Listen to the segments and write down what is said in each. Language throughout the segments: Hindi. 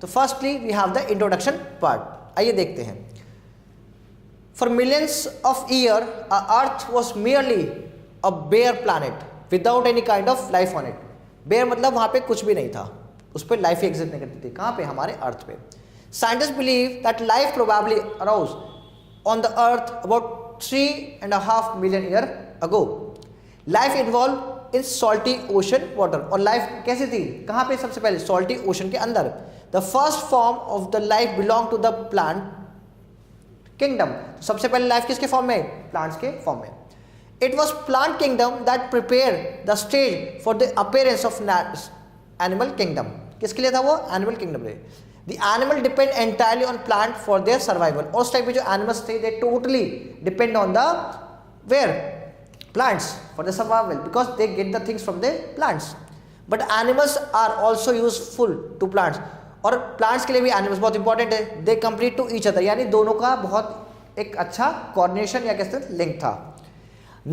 तो firstly we have the introduction part, आइए देखते हैं। For millions of year earth was merely a bare planet without any kind of life on it. Bare मतलब वहाँ पे कुछ भी नहीं था, उस पर लाइफ एग्जिस्ट नहीं करती थी। कहाँ पे? हमारे अर्थ पे। Scientist believe that life probably arouse on the earth about 3.5 million year ago. Life involve in salty ocean water, और लाइफ कैसी थी? कहाँ पे? सबसे पहले सॉल्टी ओशन के अंदर। The first form of the life belong to the plant kingdom. सबसे पहले लाइफ किसके फॉर्म में? प्लांट्स के फॉर्म में। It was plant kingdom that prepare the stage for the appearance of animal kingdom. किसके लिए था वो? एनिमल किंगडम लिए। The animal depend entirely on plant for their survival। और उस टाइप के जो animals थे they totally depend on the where plants for the survival because they get the things from the plants। But animals are also useful to plants। और plants के लिए भी animals बहुत important है। They complete to each other, यानी दोनों का बहुत एक अच्छा coordination या कैसे लिंक था।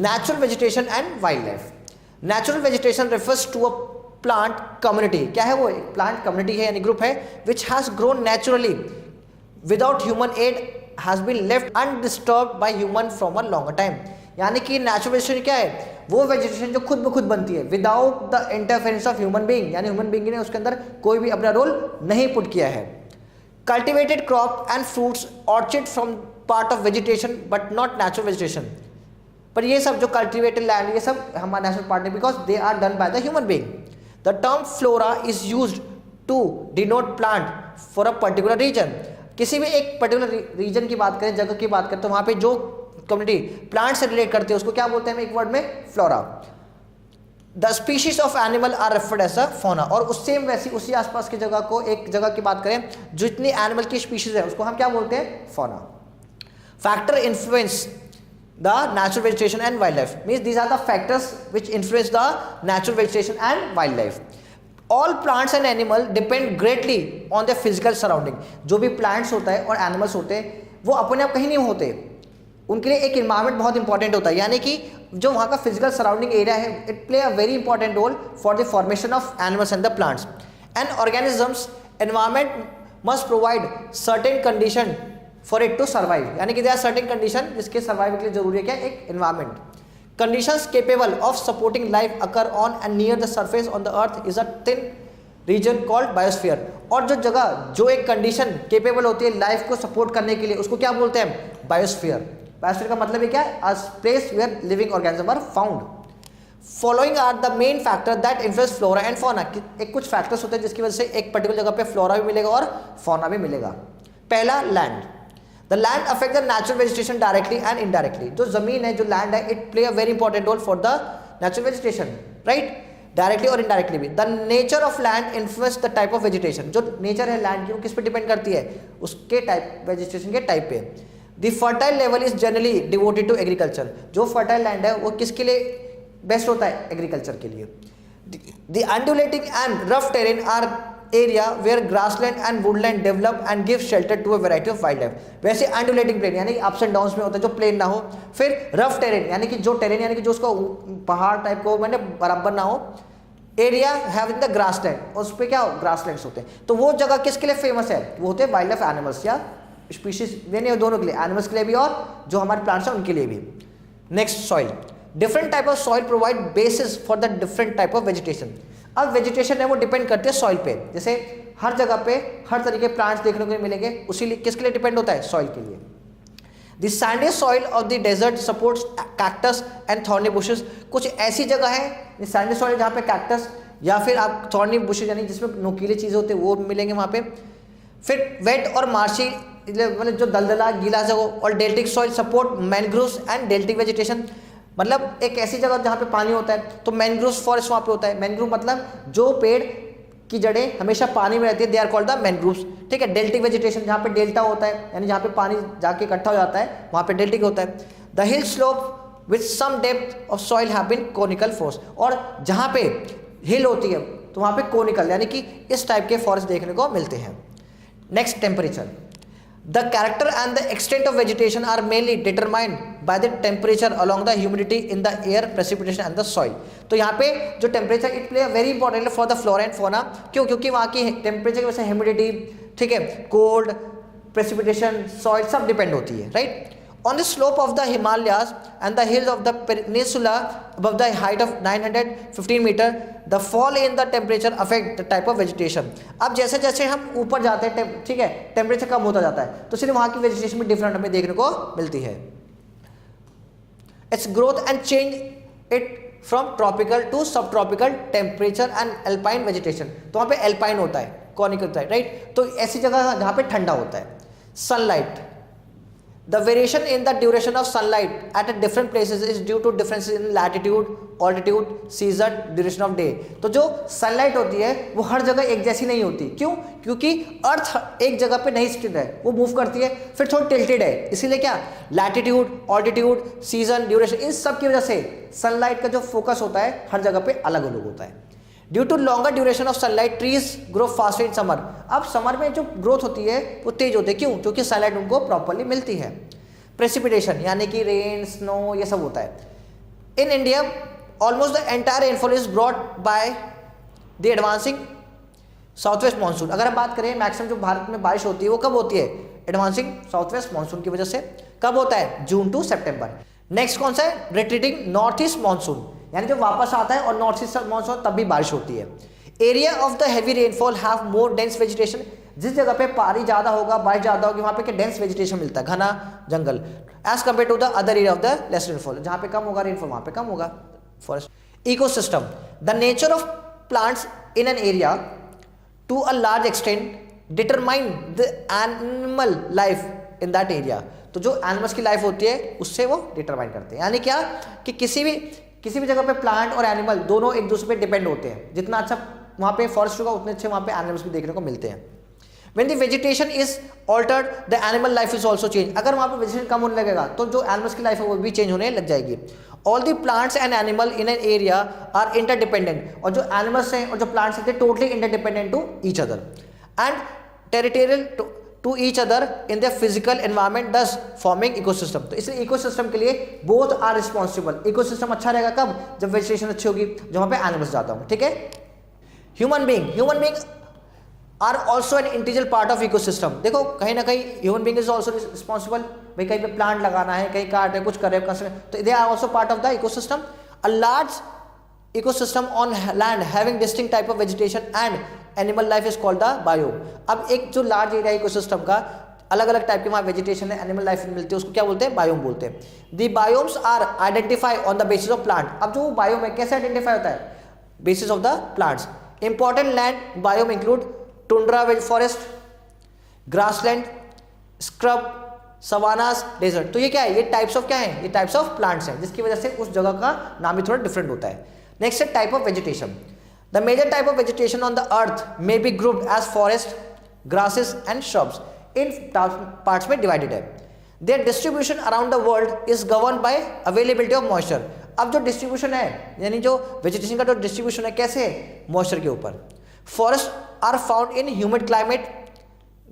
Natural vegetation and wildlife। Natural vegetation refers to a plant community. क्या है वो? एक प्लांट कम्युनिटी है यानी ग्रुप है which has grown naturally without human aid, has been left undisturbed by human from a longer time. यानी कि नेचुरल वेजिटेशन क्या है? वो वेजिटेशन जो खुद ब खुद बनती है without the interference of human being, यानी ह्यूमन बीइंग ने उसके अंदर कोई भी अपना रोल नहीं पुट किया है। Cultivated crop and fruits orchard from part of vegetation but not natural vegetation. पर ये सब जो कल्टिवेटेड लैंड ये सब हमारा नेचुरल पार्ट है because they are done by the human being. The term flora is used to denote plant for a particular region। किसी भी एक पर्टिकुलर रीजन की बात करें, जगह की बात करें, तो वहाँ पे जो कम्युनिटी प्लांट से रिलेट करते हैं उसको क्या बोलते हैं? एक वर्ड में flora. The species of animal are referred as a fauna. और उससे वैसी उसी आसपास की जगह को, एक जगह की बात करें जितनी एनिमल की स्पीशीज है उसको हम क्या बोलते हैं? Fauna. Factor influence the natural vegetation and wildlife means these are the factors which influence the natural vegetation and wildlife। all plants and animal depend greatly on their physical surrounding। जो भी plants होता है और animals होते हैं वो अपने आप कहीं नहीं होते, उनके लिए एक environment बहुत important होता है। यानी कि जो वहाँ का physical surrounding area है it play a very important role for the formation of animals and the plants and organisms। environment must provide certain condition for it to survive, यानी कि देयर आर सर्टेन कंडीशन जिसके सर्वाइव के लिए जरूरी है क्या? एक environment. Conditions capable of supporting life occur on and near the surface on the earth is a thin region called biosphere. और जो जगह जो एक कंडीशन केपेबल होती है लाइफ को सपोर्ट करने के लिए उसको क्या बोलते हैं? बायोस्फीयर। बायोस्फीयर का मतलब है क्या? A place where living organism are found. Following are the main factor that influence flora and fauna. एक कुछ फैक्टर्स होते हैं जिसकी वजह से एक पर्टिकुलर जगह पे फ्लोरा भी मिलेगा और फौना भी मिलेगा। पहला, land. The land affect the natural vegetation directly and indirectly। जो जमीन है, जो लैंड है, it play a very important role for the natural vegetation, right? Directly और indirectly भी। The nature of land influence the type of vegetation। जो नेचर है लैंड की वो किस पे डिपेंड करती है? उसके टाइप, वेजिटेशन के टाइप पे। The fertile level is generally devoted to agriculture। जो fertile लैंड है वो किसके लिए बेस्ट होता है? एग्रीकल्चर के लिए। The undulating and rough terrain are area where grassland and woodland develop and give shelter to a variety of wildlife। वैसे undulating plain यानी ups and downs में होता है जो प्लेन ना हो। फिर rough terrain यानी कि जो टेरेन यानी कि जो उसको पहाड़ टाइप को मैंने बराबर ना हो। एरिया हैविंग द ग्रासलैंड, उस पर क्या ग्रासलैंड्स होते हैं। तो वो जगह किसके लिए फेमस है? वो होते हैं वाइल्ड लाइफ एनिमल्स या स्पीशीज, यानी दोनों के लिए, एनिमल्स के लिए भी और जो हमारे प्लांट्स हैं उनके लिए भी। Next, soil. Different type of soil provide basis for the different type of vegetation. अब वेजिटेशन है वो डिपेंड करते हैं सॉइल पे। जैसे हर जगह पे हर तरीके प्लांट्स देखने को मिलेंगे, उसी लिए किसके लिए डिपेंड होता है? सॉइल के लिए। The sandy soil of the desert supports cactus and thorny bushes. कुछ ऐसी जगह है सैंडी सॉइल जहाँ पे कैक्टस या फिर आप थॉर्नी बुशेस यानी जिसमें नुकीली चीज़ें होती है वो मिलेंगे वहाँ पे। फिर वेट और मार्शी मतलब जो दलदला गीला जगह, और deltaic soil support mangroves and deltaic vegetation. मतलब एक ऐसी जगह जहाँ पे पानी होता है तो मैनग्रोव्स फॉरेस्ट वहाँ पे होता है। मैनग्रोव मतलब जो पेड़ की जड़ें हमेशा पानी में रहती है, they are called the mangroves. ठीक है। डेल्टिक वेजिटेशन जहाँ पे डेल्टा होता है यानी जहाँ पे पानी जाके इकट्ठा हो जाता है वहाँ पे डेल्टिक होता है। The hill slope with some depth of soil have been conical forest. और जहाँ पे हिल होती है तो वहाँ पे कोनिकल यानी कि इस टाइप के फॉरेस्ट देखने को मिलते हैं। Next, temperature. The character and the extent of vegetation are mainly determined by the temperature along the humidity in the air, precipitation and the soil. तो यहाँ पे जो temperature it play very important for the flora and fauna. क्यों? क्योंकि वहाँ की टेम्परेचर की वजह से ह्यूमिडिटी, ठीक है, कोल्ड, प्रेसिपिटेशन, सॉइल सब डिपेंड होती है, right. On the slope of the Himalayas and the hills of the peninsula above the height of 915 meter, the fall in the temperature affect the type of vegetation। अब जैसे जैसे हम ऊपर जाते हैं, ठीक है, टेम्परेचर कम होता जाता है, तो इसलिए वहाँ की वेजिटेशन में डिफरेंट हमें देखने को मिलती है। Its growth and change it from tropical to subtropical temperature and alpine vegetation। तो वहाँ पे alpine होता है, conic होता है, राइट। तो ऐसी जगह जहाँ पे ठंडा होता है। Sunlight, the variation in the duration of sunlight at a different places is due to differences in latitude, altitude, season, duration of day। तो जो सनलाइट होती है वो हर जगह एक जैसी नहीं होती। क्यों? क्योंकि अर्थ एक जगह पे नहीं स्थित है, वो मूव करती है, फिर थोड़ी टिल्टेड है, इसीलिए क्या लैटिट्यूड, ऑल्टीट्यूड, सीजन, ड्यूरेशन, इन सब की वजह से सनलाइट का जो फोकस होता है हर जगह पे अलग अलग होता है। Due to longer duration of sunlight trees grow faster in summer. अब समर में जो ग्रोथ होती है वो तेज होती है। क्यों? क्योंकि सनलाइट उनको प्रॉपरली मिलती है। प्रेसिपिटेशन यानी कि रेन, स्नो, ये सब होता है। In India almost the entire rainfall is brought by the advancing south west monsoon. अगर हम बात करें मैक्सिमम जो भारत में बारिश होती है वो कब होती है? एडवांसिंग साउथ वेस्ट मानसून की वजह से। कब होता है? जून टू सितंबर। नेक्स्ट कौन सा है? रिट्रीटिंग नॉर्थ ईस्ट मानसून, यानी जो वापस आता है और नॉर्थ ईस्ट मानसून तब भी बारिश होती है। Area of the heavy rainfall have more dense vegetation. जिस जगह पे पानी ज्यादा होगा, बारिश ज्यादा होगी, वहां पे क्या डेंस वेजिटेशन मिलता है, घना जंगल, as compare to the other area of the less rainfall. जहां पे कम होगा रेनफॉल वहां पे कम होगा forest. Ecosystem, the nature of plants in an area to a large extent determine the animal life in that area. तो जो एनिमल्स की लाइफ होती है उससे वो डिटरमाइन करते हैं। यानी क्या कि किसी भी जगह पे प्लांट और एनिमल दोनों एक दूसरे पे डिपेंड होते हैं। जितना अच्छा वहाँ पे फॉरेस्ट होगा उतने अच्छे वहाँ पे एनिमल्स भी देखने को मिलते हैं। When the vegetation is altered, the animal life is also change। अगर वहाँ पे वेजिटेशन कम होने लगेगा तो जो एनिमल्स की लाइफ है वो भी चेंज होने लग जाएगी। All the plants and animal in an area are interdependent। और जो एनिमल्स हैं और जो प्लांट्स हैं totally interdependent to each other and territorial to each other in their physical environment, thus forming ecosystem। तो इसलिए इकोसिस्टम के लिए both are responsible। इकोसिस्टम अच्छा रहेगा कब? जब वेजिटेशन अच्छी होगी, जो वहाँ पे एनिमल्स ज़्यादा होंगे, ठीक है। Human being are also an integral part of ecosystem. देखो कहीं ना कहीं human being is also responsible. भाई कहीं पे प्लांट लगाना है, कहीं काट है, कुछ कर रहे हैं, तो they are also part of the ecosystem. A large ecosystem on land having distinct type of vegetation and animal life is called the biome. अब एक जो लार्ज एरिया इकोसिस्टम का अलग अलग टाइप के वहाँ वेजिटेशन है, एनिमल लाइफ मिलती है, उसको क्या बोलते हैं? बायोम बोलते हैं। The biomes are identify on the basis of plant. अब जो बायोम है कैसे आइडेंटिफाई होता है? Basis of the plants. Important land biome include tundra forest, grassland, scrub, savannas, desert. तो ये क्या है? ये टाइप्स ऑफ क्या है? ये टाइप्स ऑफ प्लांट्स हैं, जिसकी वजह से उस जगह का नाम भी थोड़ा डिफरेंट होता है। नेक्स्ट है type of vegetation. The major type of vegetation on the earth may be grouped as forest, grasses and shrubs. इन पार्ट्स में डिवाइडेड है। Their distribution around the world is govern by availability of moisture. अब जो डिस्ट्रीब्यूशन है यानी जो वेजिटेशन का जो डिस्ट्रीब्यूशन है कैसे है? मॉइस्चर के ऊपर। Forest are found in humid climate,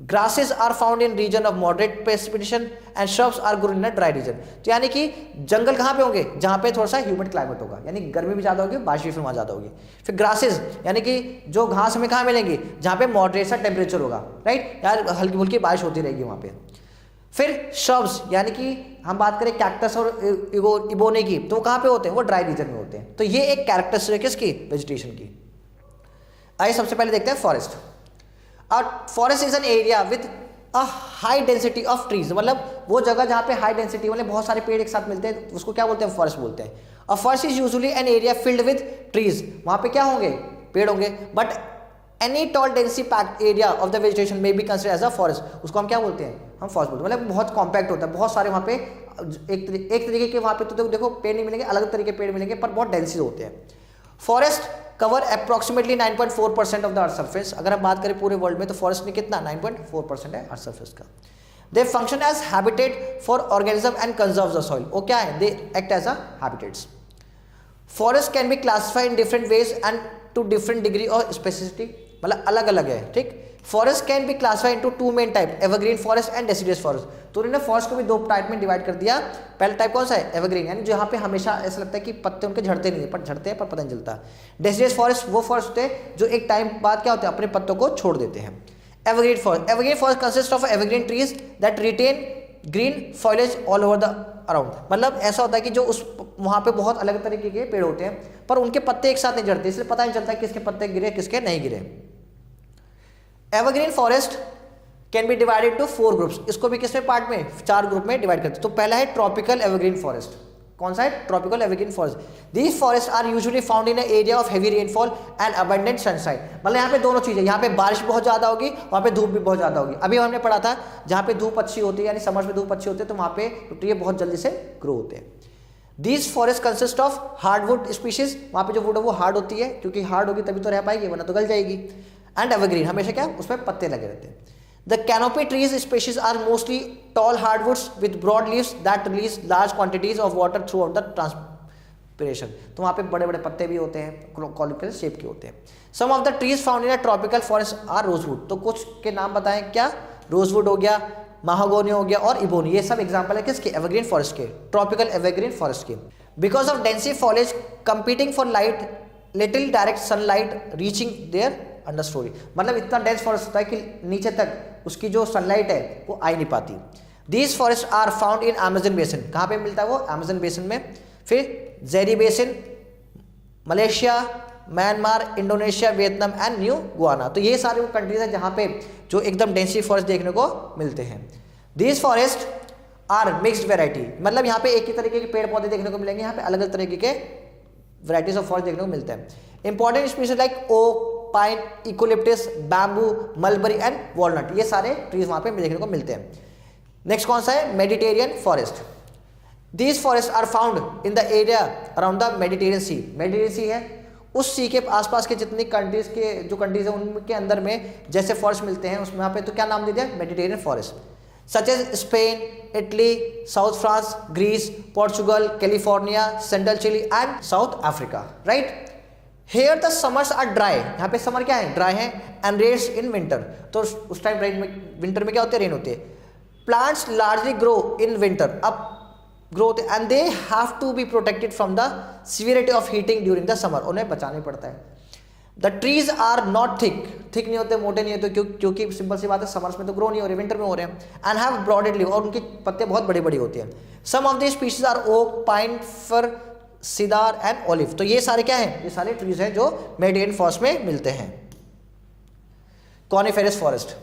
grasses are found in region of moderate precipitation and shrubs are grown in a dry region. तो यानी कि जंगल कहाँ पे होंगे? जहाँ पे थोड़ा सा ह्यूमिड क्लाइमेट होगा, यानी गर्मी भी ज़्यादा होगी, बारिश भी फिर वहाँ ज़्यादा होगी। फिर ग्रासेस यानी कि जो घास हमें कहाँ मिलेंगी? जहाँ पे मॉडरेट सा टेम्परेचर होगा, राइट, यार हल्की फुल्की बारिश होती रहेगी वहाँ पे। फिर श्रब्स यानी कि हम बात करें कैक्टस और इबोने की, तो वो कहाँ पे होते हैं? वो ड्राई रीजन में होते हैं। तो ये एक कैरेक्टरिस्टिक है किसकी? वेजिटेशन की। आइए सबसे पहले देखते हैं फॉरेस्ट। और forest is an area with a high density of trees. मतलब वो जगह जहाँ पे हाई डेंसिटी मतलब बहुत सारे पेड़ एक साथ मिलते हैं, उसको क्या बोलते हैं? फॉरेस्ट बोलते हैं। A forest is usually an area filled with trees. वहाँ पे क्या होंगे? पेड़ होंगे। But any tall densely packed area of the vegetation may be considered as a forest. उसको हम क्या बोलते हैं? हम फॉरेस्ट बोलते हैं। मतलब बहुत कॉम्पैक्ट होता है, बहुत सारे वहाँ पे एक तरीके के वहाँ पे तो देखो पेड़ नहीं मिलेंगे, अलग तरीके पेड़ मिलेंगे, पर बहुत डेंसी होते हैं। Forest cover approximately 9.4% of the earth surface. अगर हम बात करें पूरे वर्ल्ड में तो फॉरेस्ट में कितना? 9.4% है अर्थ सरफेस का। They function as habitat for organism and conserve the soil. वो क्या है? They act as a habitats. Forest can be classified in different ways and to different degree or specificity. मतलब अलग अलग है, ठीक। Forest can be classified into two main type, evergreen forest and deciduous forest. तो उन्होंने फॉरेस्ट को भी दो टाइप में डिवाइड कर दिया। पहला टाइप कौन सा है, एवरग्रीन, यानी जो यहाँ पे हमेशा ऐसा लगता है कि पत्ते उनके झड़ते नहीं है, पर झड़ते हैं पर पता नहीं चलता। डेसिडियस फॉरेस्ट वो फॉरेस्ट होते हैं जो एक टाइम बाद क्या होते हैं, अपने पत्तों को छोड़ देते हैं। Evergreen forest consist of evergreen trees that retain green foliage all over the around. मतलब ऐसा होता है कि जो उस वहाँ पे बहुत अलग तरीके के पेड़ होते हैं पर उनके पत्ते एक साथ नहीं झड़ते, इसलिए पता नहीं चलता किसके पत्ते गिरे किसके नहीं गिरे। Evergreen forest can be divided to 4 groups. इसको भी किसमें पार्ट में, 4 ग्रुप में डिवाइड करते हैं। तो पहला है ट्रॉपिकल एवरग्रीन फॉरेस्ट। कौन सा है, tropical evergreen forest. These forest are usually found in area of heavy rainfall and abundant sunshine. मतलब यहाँ पे दोनों चीजें, यहाँ पे बारिश बहुत ज्यादा होगी, वहाँ पे धूप भी बहुत ज्यादा होगी। अभी हमने पढ़ा था जहाँ पे धूप अच्छी होती है, यानी समर में धूप अच्छी होती है, तो वहाँ पे ट्री बहुत जल्दी से ग्रो होते हैं। These forest consist of hardwood species. वहाँ पे जो वुड है वो हार्ड होती है, क्योंकि हार्ड होगी तभी तो रह पाएगी, वरना तो गल जाएगी। एंड एवरग्रीन हमेशा क्या, उसमें पत्ते लगे रहते हैं। The canopy trees species are mostly tall hardwoods with broad leaves that release large quantities of water throughout the transpiration। तो वहाँ पे बड़े बड़े पत्ते भी होते हैं, कॉनिकल शेप के होते हैं। Some of the trees found in a tropical forest are rosewood। तो कुछ के नाम बताएं, क्या, रोजवुड हो गया, महागोनी हो गया और इबोनी, ये सब एग्जाम्पल है किसके, एवरग्रीन फॉरेस्ट के, ट्रॉपिकल एवरग्रीन फॉरेस्ट के। Because of dense foliage competing for light, little direct sunlight reaching their understory. मतलब इतना डेंस फॉरेस्ट होता है कि नीचे तक उसकी जो सनलाइट है वो आ ही नहीं पाती। These forest are found in Amazon basin. कहाँ पे मिलता है वो, अमेजन बेसिन में। फिर Zaire basin, Malaysia, Myanmar, Indonesia, Vietnam and New Guinea. तो ये सारे वो कंट्रीज हैं जहाँ पे जो एकदम डेंसी फॉरेस्ट देखने को मिलते हैं। These forest are mixed variety. मतलब यहाँ पे एक ही तरीके के पेड़ पौधे देखने को मिलेंगे, यहाँ पे अलग अलग तरीके के वैराइटीज ऑफ फॉरेस्ट देखने को मिलते हैं। Important species like oak, pine, eucalyptus, bamboo, mulberry and walnut, ये सारे ट्रीज वहां पे देखने को मिलते हैं। नेक्स्ट कौन सा है, Mediterranean forest. These forest are found in the area around the Mediterranean sea. Mediterranean sea है, उस सी के आसपास के जितनी कंट्रीज के जो कंट्रीज है उनके अंदर में जैसे फॉरेस्ट मिलते हैं, उसमें यहाँ पे तो क्या नाम दे दिया, Mediterranean forest. Such as Spain, Italy, south France, Greece, Portugal, California, central Chile and South Africa. Right. Here the summers are dry। यहाँ पे समर क्या है, ड्राई है। एंड रेन्स इन विंटर, तो उस टाइम विंटर में क्या होते हैं, रेन होते हैं। Plants largely grow in winter, अब ग्रो होते हैं। And they have to be protected from the severity of heating during the summer, उन्हें बचाना पड़ता है। The trees are not thick नहीं होते, मोटे नहीं होते, क्योंकि सिंपल सी बात है, समर्स में तो ग्रो नहीं हो रहे, विंटर में हो रहे हैं। एंड हैव ब्रॉडेड लीव, और उनके पत्ते बहुत बड़ी बड़ी होती हैं। Some of the species are oak, pine, fir, cedar and olive. तो ये सारे क्या हैं, ये सारे ट्रीज हैं जो मेडिटेरियन फॉरेस्ट में मिलते हैं। Coniferous forest.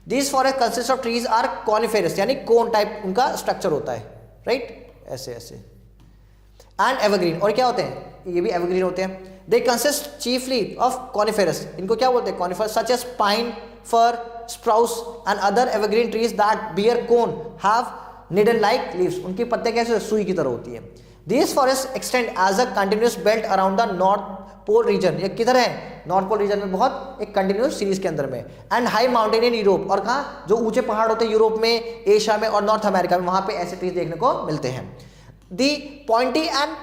These forest consist of trees are coniferous, यानी कोन टाइप उनका स्ट्रक्चर होता है। राइट, ऐसे ऐसे। एंड एवरग्रीन, और क्या होते हैं, ये भी एवरग्रीन होते हैं। They consist chiefly of coniferous, इनको क्या बोलते हैं, coniferous, such as pine, fir, spruce and other evergreen trees that bear cone have needle like leaves. उनके पत्ते कैसे, सुई की तरह होती है। These forests extend as a continuous belt around the North Pole region। ये किधर है, नॉर्थ पोल रीजन में, बहुत एक कंटिन्यूस सीरीज के अंदर में। And high mountain in Europe, और कहाँ, जो ऊंचे पहाड़ होते हैं यूरोप में, एशिया में और नॉर्थ अमेरिका में, वहां पे ऐसे ट्रीज देखने को मिलते हैं। The pointy and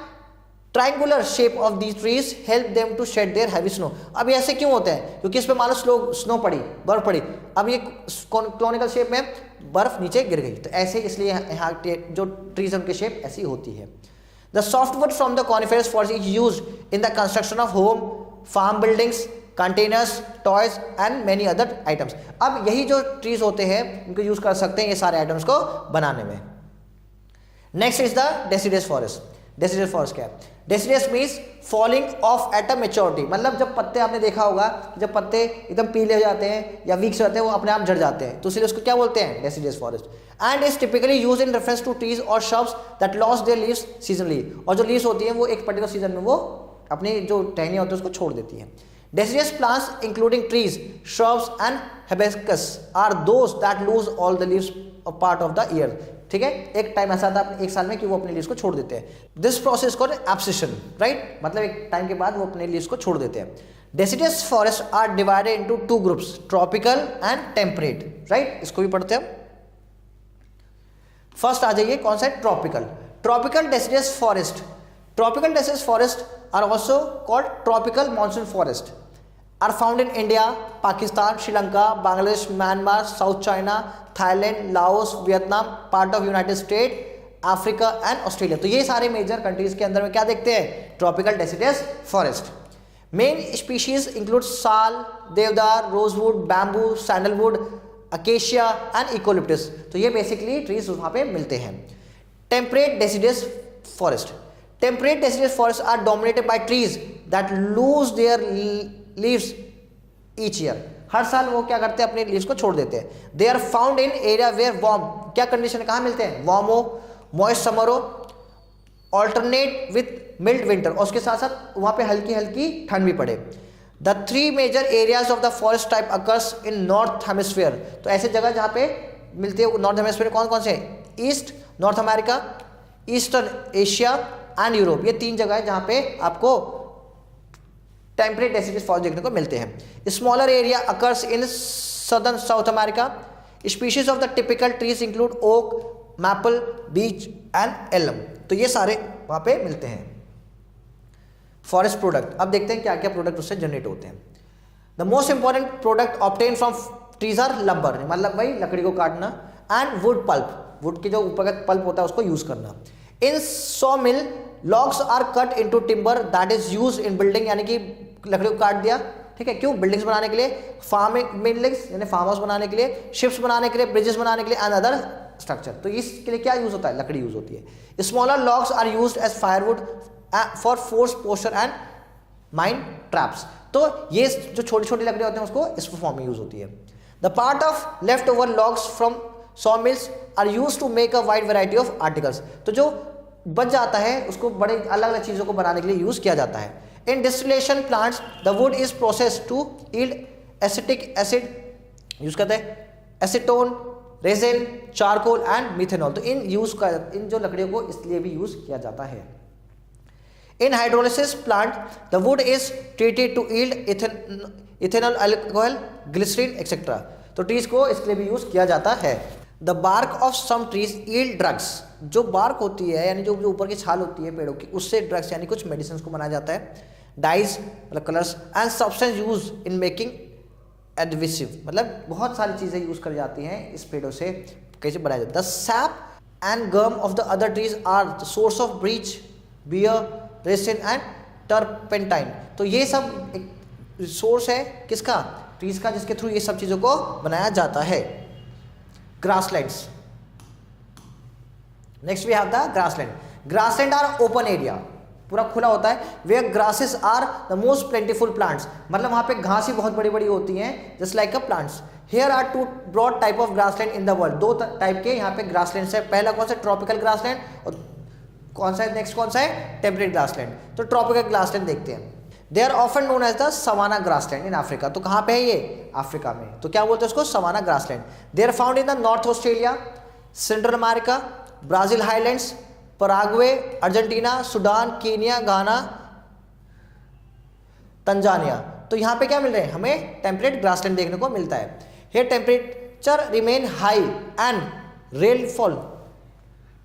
triangular shape of these trees help them to shed their heavy snow. अब ये ऐसे क्यों होते हैं, क्योंकि इस पे मान लो स्नो पड़ी, बर्फ पड़ी, अब ये क्लोनिकल शेप में बर्फ नीचे गिर गई, तो ऐसे इसलिए यहाँ जो ट्रीज उनकी शेप ऐसी होती है। The softwood from the coniferous forest is used in the construction of home, farm buildings, containers, toys and many other items। अब यही जो trees होते हैं इनको यूज कर सकते हैं ये सारे आइटम्स को बनाने में। Next is the deciduous forest। deciduous forest क्या है, deciduous means falling off at a maturity। मतलब जब पत्ते, आपने देखा होगा जब पत्ते एकदम पीले हो जाते हैं या वीक से होते हैं, वो अपने आप झड़ जाते हैं, तो इसलिए उसको क्या बोलते हैं, deciduous forest। And is typically use in reference to trees और shrubs that lost their leaves seasonally। और जो लीव्स होती हैं वो एक पर्टिकुलर सीजन में वो अपनी जो टहनियाँ होती है उसको छोड़ देती हैं। Deciduous plants including trees, shrubs and hibiscus are those that lose all the leaves a part of the year। ठीक है, एक टाइम ऐसा आता है एक साल में कि वो अपने लीव्स को छोड़ देते हैं। This process called abscission. Right, मतलब एक टाइम के बाद वो अपने लीव्स को छोड़ देते हैं। Deciduous forests are divided into 2 groups, tropical and temperate। Right, इसको भी पढ़ते हैं। फर्स्ट आ जाइए, कौन सा है, tropical. Tropical deciduous forest। Tropical deciduous forest are also called tropical monsoon forest are found in India, Pakistan, Sri Lanka, Bangladesh, Myanmar, south China, Thailand, Laos, Vietnam, part of United State, Africa and Australia. तो ये सारे मेजर कंट्रीज के अंदर में क्या देखते हैं, tropical deciduous forest. Main species include sal, deodar, rosewood, bamboo, sandalwood, acacia and eucalyptus. तो ये बेसिकली ट्रीज वहां पे मिलते हैं। Temperate deciduous forest, temperate deciduous forest are dominated by trees that lose their leaves each year. हर साल वो क्या करते हैं, अपने लीव्स को छोड़ देते हैं। They are found in area where warm, क्या कंडीशन कहाँ मिलते हैं, वार्म हो, मॉइस्ट समर हो, ऑल्टरनेट विथ मिल्ड विंटर, और उसके साथ साथ वहां पे हल्की हल्की ठंड भी पड़े। The three major areas of the forest type occurs in north hemisphere. तो ऐसे जगह जहाँ पे मिलती है नॉर्थ हेमिस्फीयर कौन कौन से, east north America, eastern Asia and Europe. ये तीन जगह है जहाँ पे आपको टेम्परेट डेसिडस फॉरेस्ट देखने को मिलते हैं। Smaller area occurs in southern South America. Species of the typical trees include oak, maple, beech and elm. तो ये सारे वहां पे मिलते हैं। फॉरेस्ट प्रोडक्ट, अब देखते हैं क्या क्या प्रोडक्ट उससे जनरेट होते हैं। The most important product obtain from trees are lumber, मतलब भाई लकड़ी को काटना, एंड वुड पल्प, वुड के जो ऊपर का पल्प होता है उसको यूज करना। In saw mill logs are cut into timber that is used in building, यानी कि लकड़ी को काट दिया, ठीक है, क्यों, बिल्डिंग्स बनाने के लिए, फार्मिंग बिल्डिंग्स यानी फार्म हाउस बनाने के लिए, शिप्स बनाने के लिए, ब्रिजेस बनाने के लिए एंड अदर स्ट्रक्चर। तो इसके लिए क्या यूज होता है, लकड़ी यूज होती है। Smaller logs are used as firewood for force poster and mine traps. तो ये जो छोटी छोटी लकड़ी होती हैं उसको इस फॉर्म में यूज होती है। The part of left over logs from saw mills are use to make a wide variety of articles. तो जो बच जाता है उसको बड़े अलग अलग चीजों को बनाने के लिए यूज किया जाता है। In distillation plants the wood is processed to yield acetic acid, use करते हैं acetone, resin, charcoal and methanol. तो इन जो लकड़ियों को इसलिए भी यूज किया जाता है। In hydrolysis plant the wood is treated to yield ethanol, alcohol, glycerine etcetera. तो ट्रीज को इसके लिए भी यूज किया जाता है। The bark of some trees yield drugs, जो बार्क होती है यानी जो ऊपर की छाल होती है पेड़ों की, उससे ड्रग्स यानी कुछ मेडिसिन को बनाया जाता है। डाइज मतलब colours and substance use in making adhesive, मतलब बहुत सारी चीजें यूज कर जाती हैं इस पेड़ों से, कैसे बनाया जाता है। The sap and gum of the other trees are the source of breach, beer, resin and turpentine. तो ये सब एक सोर्स है किसका, ट्रीज का, जिसके थ्रू ये सब चीजों को बनाया जाता है। Grasslands, next we have the grassland. Grassland are open area, पूरा खुला होता है। Where grasses are the most plentiful plants, मतलब वहां पे घास ही बहुत बड़ी बड़ी होती हैं, just like a plants. Here are two broad type of grassland in the world, दो टाइप के यहाँ पे ग्रासलैंड है। पहला कौन सा, ट्रॉपिकल ग्रासलैंड, और कौन सा है नेक्स्ट, कौन सा है, टेम्परेट ग्रासलैंड। तो ट्रॉपिकल ग्रासलैंड देखते हैं। They are often known as the savanna grassland in Africa. तो कहाँ पे है ये, अफ्रीका में। तो क्या बोलते हैं उसको, savanna grassland. They are found in the north Australia, central America, Brazil highlands, Paraguay, Argentina, Sudan, Kenya, Ghana, Tanzania. तो यहाँ पे क्या मिल रहे हैं हमें, टेम्परेट ग्रासलैंड देखने को मिलता है। Here temperature remain high and rainfall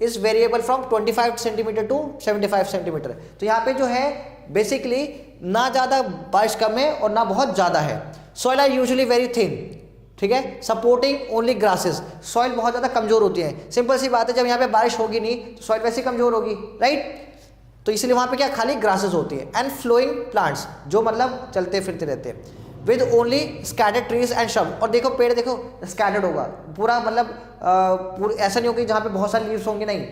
is variable from 25 centimetre to 75 centimetre. तो यहाँ पे जो है बेसिकली ना ज़्यादा बारिश कम है और ना बहुत ज़्यादा है। Soil are usually very thin, ठीक है, सपोर्टिंग ओनली ग्रासेस। सॉइल बहुत ज़्यादा कमजोर होती है, सिंपल सी बात है, जब यहाँ पे बारिश होगी नहीं तो सॉइल वैसे कमजोर होगी, राइट। तो इसलिए वहाँ पे क्या, खाली ग्रासेस होती है। एंड फ्लोइंग प्लांट्स, जो मतलब चलते फिरते रहते हैं। With only scattered trees and shrub, और देखो पेड़ देखो स्कैटर्ड होगा पूरा, मतलब ऐसा नहीं होगा जहाँ पे बहुत सारे लीव्स होंगे, नहीं,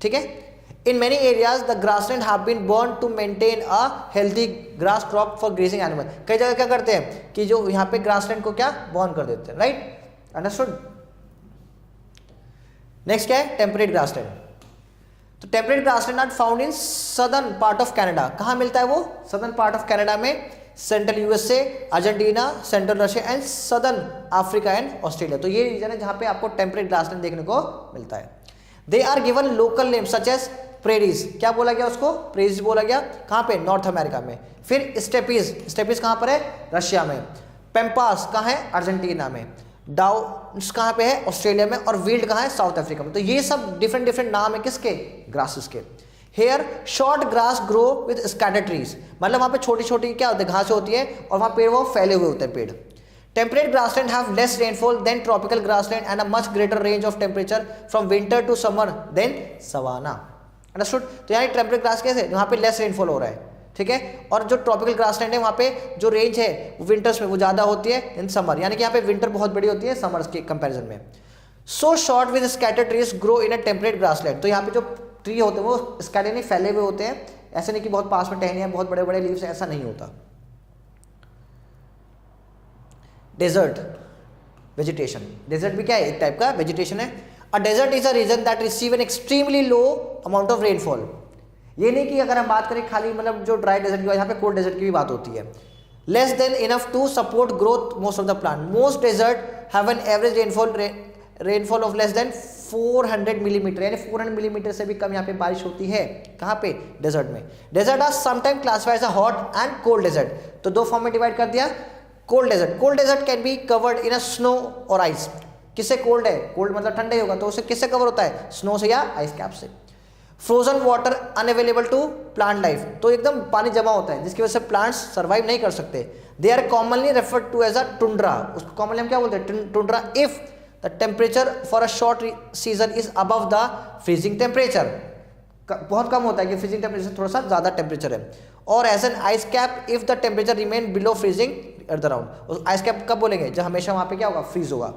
ठीक है। In many areas the grassland have been burn to maintain a healthy grass crop for grazing animal. कई जगह क्या करते हैं कि जो यहाँ पे ग्रासलैंड को क्या बर्न कर देते हैं, राइट, अंडरस्टूड। नेक्स्ट क्या है, टेम्परेट ग्रासलैंड। तो temperate grassland are found in southern part of Canada. कहाँ मिलता है वो, सदर्न पार्ट ऑफ कनाडा में, central USA, Argentina, central Russia and southern Africa and Australia. तो ये रीजन है जहाँ पे आपको टेम्परेट ग्रासलैंड देखने को मिलता है। They are given local name such as prairies, क्या बोला गया उसको, प्रेरीज बोला गया, कहाँ पे, नॉर्थ अमेरिका में। फिर स्टेपीज, स्टेपीज कहाँ पर है, रशिया में। पेम्पास कहाँ है, अर्जेंटीना में। डाउन्स कहाँ पे है, ऑस्ट्रेलिया में। और वील्ड कहाँ है, साउथ अफ्रीका में। तो ये सब डिफरेंट डिफरेंट नाम है किसके, ग्रासेस के। Here short grass grow with scattered trees, मतलब वहाँ पे छोटी छोटी क्या होती है, घासें होती है, और वहाँ पेड़ वो फैले हुए होते हैं पेड़। Temperate grassland have less rainfall than tropical grassland and a much greater range of temperature from winter to summer than savanna. Understood? तो यानी टेम्परेट ग्रास कैसे, वहाँ पे लेस रेनफॉल हो रहा है, ठीक है, और जो ट्रॉपिकल ग्रासलैंड है वहाँ पे जो रेंज है विंटर्स में वो ज़्यादा होती है इन समर, यानी कि यहाँ पे विंटर बहुत बड़ी होती है समर्स के कंपैरिजन में। So short with scattered trees grow in a temperate grassland, तो यहाँ पे जो ट्री होते हैं वो स्कैटर्ड नहीं फैले हुए होते हैं, ऐसे नहीं कि बहुत पास में टहनियाँ बहुत बड़े बड़े लीव्स, ऐसा नहीं होता। डेजर्ट वेजिटेशन, डेजर्ट भी क्या है, एक टाइप का वेजिटेशन है। A desert is a region that receive an extremely low amount of rainfall. ये नहीं कि अगर हम बात करें खाली मतलब जो ड्राई डेजर्ट की, यहाँ पे कोल्ड डेजर्ट की भी बात होती है। Less than enough to support growth most of the plant, most desert have an average rainfall of less than 400 millimetre, यानी 400 मिलीमीटर से भी कम यहाँ पे बारिश होती है। कहाँ पे, डेजर्ट में। Desert are sometime classified as a hot and cold desert, तो दो फॉर्म में डिवाइड कर दिया। Cold desert can be covered in a snow और आइस, किससे कोल्ड है, कोल्ड मतलब ठंडा ही होगा, तो उसे किससे कवर होता है, स्नो से या आइस कैप से। Frozen water unavailable to plant life, तो एकदम पानी जमा होता है जिसकी वजह से प्लांट्स सर्वाइव नहीं कर सकते। They are commonly referred to as a tundra, उसको कॉमनली हम क्या बोलते हैं, tundra, if the temperature for a short season is above the freezing temperature, बहुत कम होता है कि फ्रीजिंग टेम्परेचर थोड़ा सा ज़्यादा टेम्परेचर है। और as an ice cap if the temperature remain below freezing at the round, ice cap कब बोलेंगे, जब हमेशा वहाँ पे क्या होगा, फ्रीज होगा।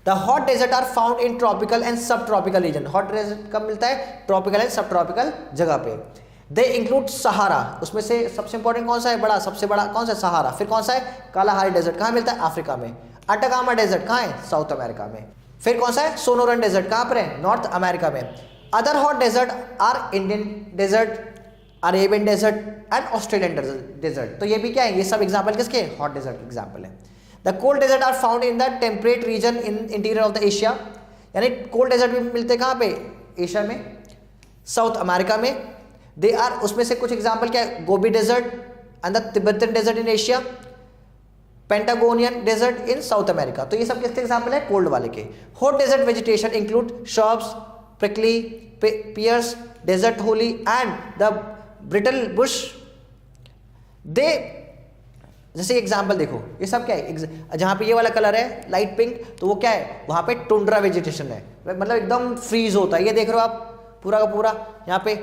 The hot desert are found in tropical and sub tropical region, hot desert कब मिलता है, ट्रॉपिकल एंड सब ट्रॉपिकल जगह पे। दे इंक्लूड सहारा, उसमें से सबसे इंपॉर्टेंट कौन सा है, बड़ा सबसे बड़ा कौन सा, सहारा। फिर कौन सा है, कालाहारी डेजर्ट, कहाँ मिलता है, अफ्रीका में। अटाकामा डेजर्ट कहाँ है, साउथ अमेरिका में। फिर कौन सा है, सोनोरन डेजर्ट, कहाँ पर है, नॉर्थ अमेरिका में। Other hot desert are Indian desert, Arabian desert and Australian desert, तो ये भी क्या है, ये सब एग्जाम्पल किसके, हॉट डेजर्ट एग्जाम्पल है। The cold desert are found in the temperate region in interior of the Asia, यानी कोल्ड डेजर्ट भी मिलते हैं कहाँ पे, एशिया में, साउथ अमेरिका में। दे आर, उसमें से कुछ एग्जाम्पल क्या है, Gobi desert and the Tibetan desert in Asia, Patagonian desert in South America, तो ये सब किसके एग्जाम्पल है, कोल्ड वाले के। Hot desert vegetation include shrubs, prickly pears, desert holly and the brittle bush। दे जैसे एग्जाम्पल देखो, ये सब क्या है, जहाँ पे ये वाला कलर है लाइट पिंक, तो वो क्या है, वहाँ पे टुंड्रा वेजिटेशन है, मतलब एकदम फ्रीज होता है, ये देख रहे हो आप पूरा का पूरा यहाँ पे,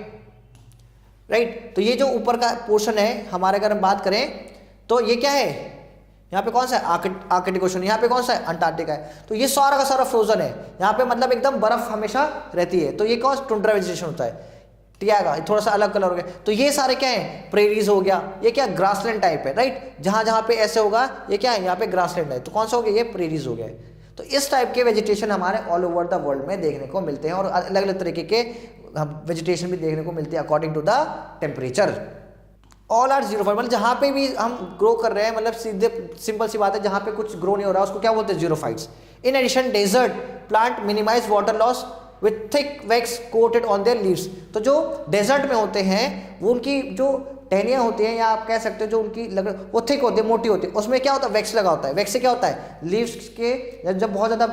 राइट। तो ये जो ऊपर का पोर्शन है हमारे, अगर हम बात करें तो ये क्या है, यहाँ पे कौन सा है, आर्कटिक ओशन, यहाँ पे कौन सा है, अंटार्कटिका है, तो ये सारा का सारा फ्रोजन है, यहाँ पे मतलब एकदम बर्फ हमेशा रहती है, तो ये कौन सा टुंड्रा वेजिटेशन होता है, ठीक है, थोड़ा सा अलग कलर हो गया। तो ये सारे क्या है, प्रेरीज हो गया, ये क्या ग्रासलैंड टाइप है, राइट, जहाँ जहाँ पे ऐसे होगा ये क्या है, यहाँ पे ग्रासलैंड है, तो कौन सा हो गया, ये प्रेरीज हो गया। तो इस टाइप के वेजिटेशन हमारे ऑल ओवर द वर्ल्ड में देखने को मिलते हैं, और अलग अलग तरीके के वेजिटेशन भी देखने को मिलते हैं according to the temperature. All are zero, मतलब जहाँ पे भी हम ग्रो कर रहे हैं, मतलब सीधे सिंपल सी बात है, जहाँ पे कुछ ग्रो नहीं हो रहा उसको क्या बोलते हैं, xerophytes. In addition desert plant minimise water loss with thick wax coated on their leaves, तो जो डेजर्ट में होते हैं वो उनकी जो टहनियाँ होती हैं, या आप कह सकते हो जो उनकी वो थिक होती है, मोटी होती है, उसमें क्या होता है, वैक्स लगा होता है। वैक्स से क्या होता है, लीव्स के जब बहुत ज़्यादा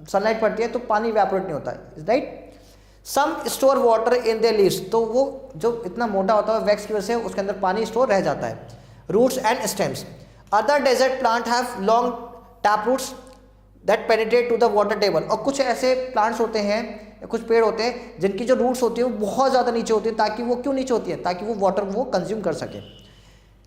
सनलाइट पड़ती है तो पानी इवेपोरेट नहीं होता है, right. Some store water in their leaves, तो वो जो इतना मोटा होता है वैक्स की वजह से उसके अंदर पानी स्टोर रह जाता है। Roots and stems, other desert plant have long tap roots that penetrate to the water table, और कुछ ऐसे प्लांट्स होते हैं या कुछ पेड़ होते हैं जिनकी जो रूट्स होती है वो बहुत ज़्यादा नीचे होती है, ताकि वो क्यों नीचे होती है, ताकि वो वाटर वो कंज्यूम कर सके।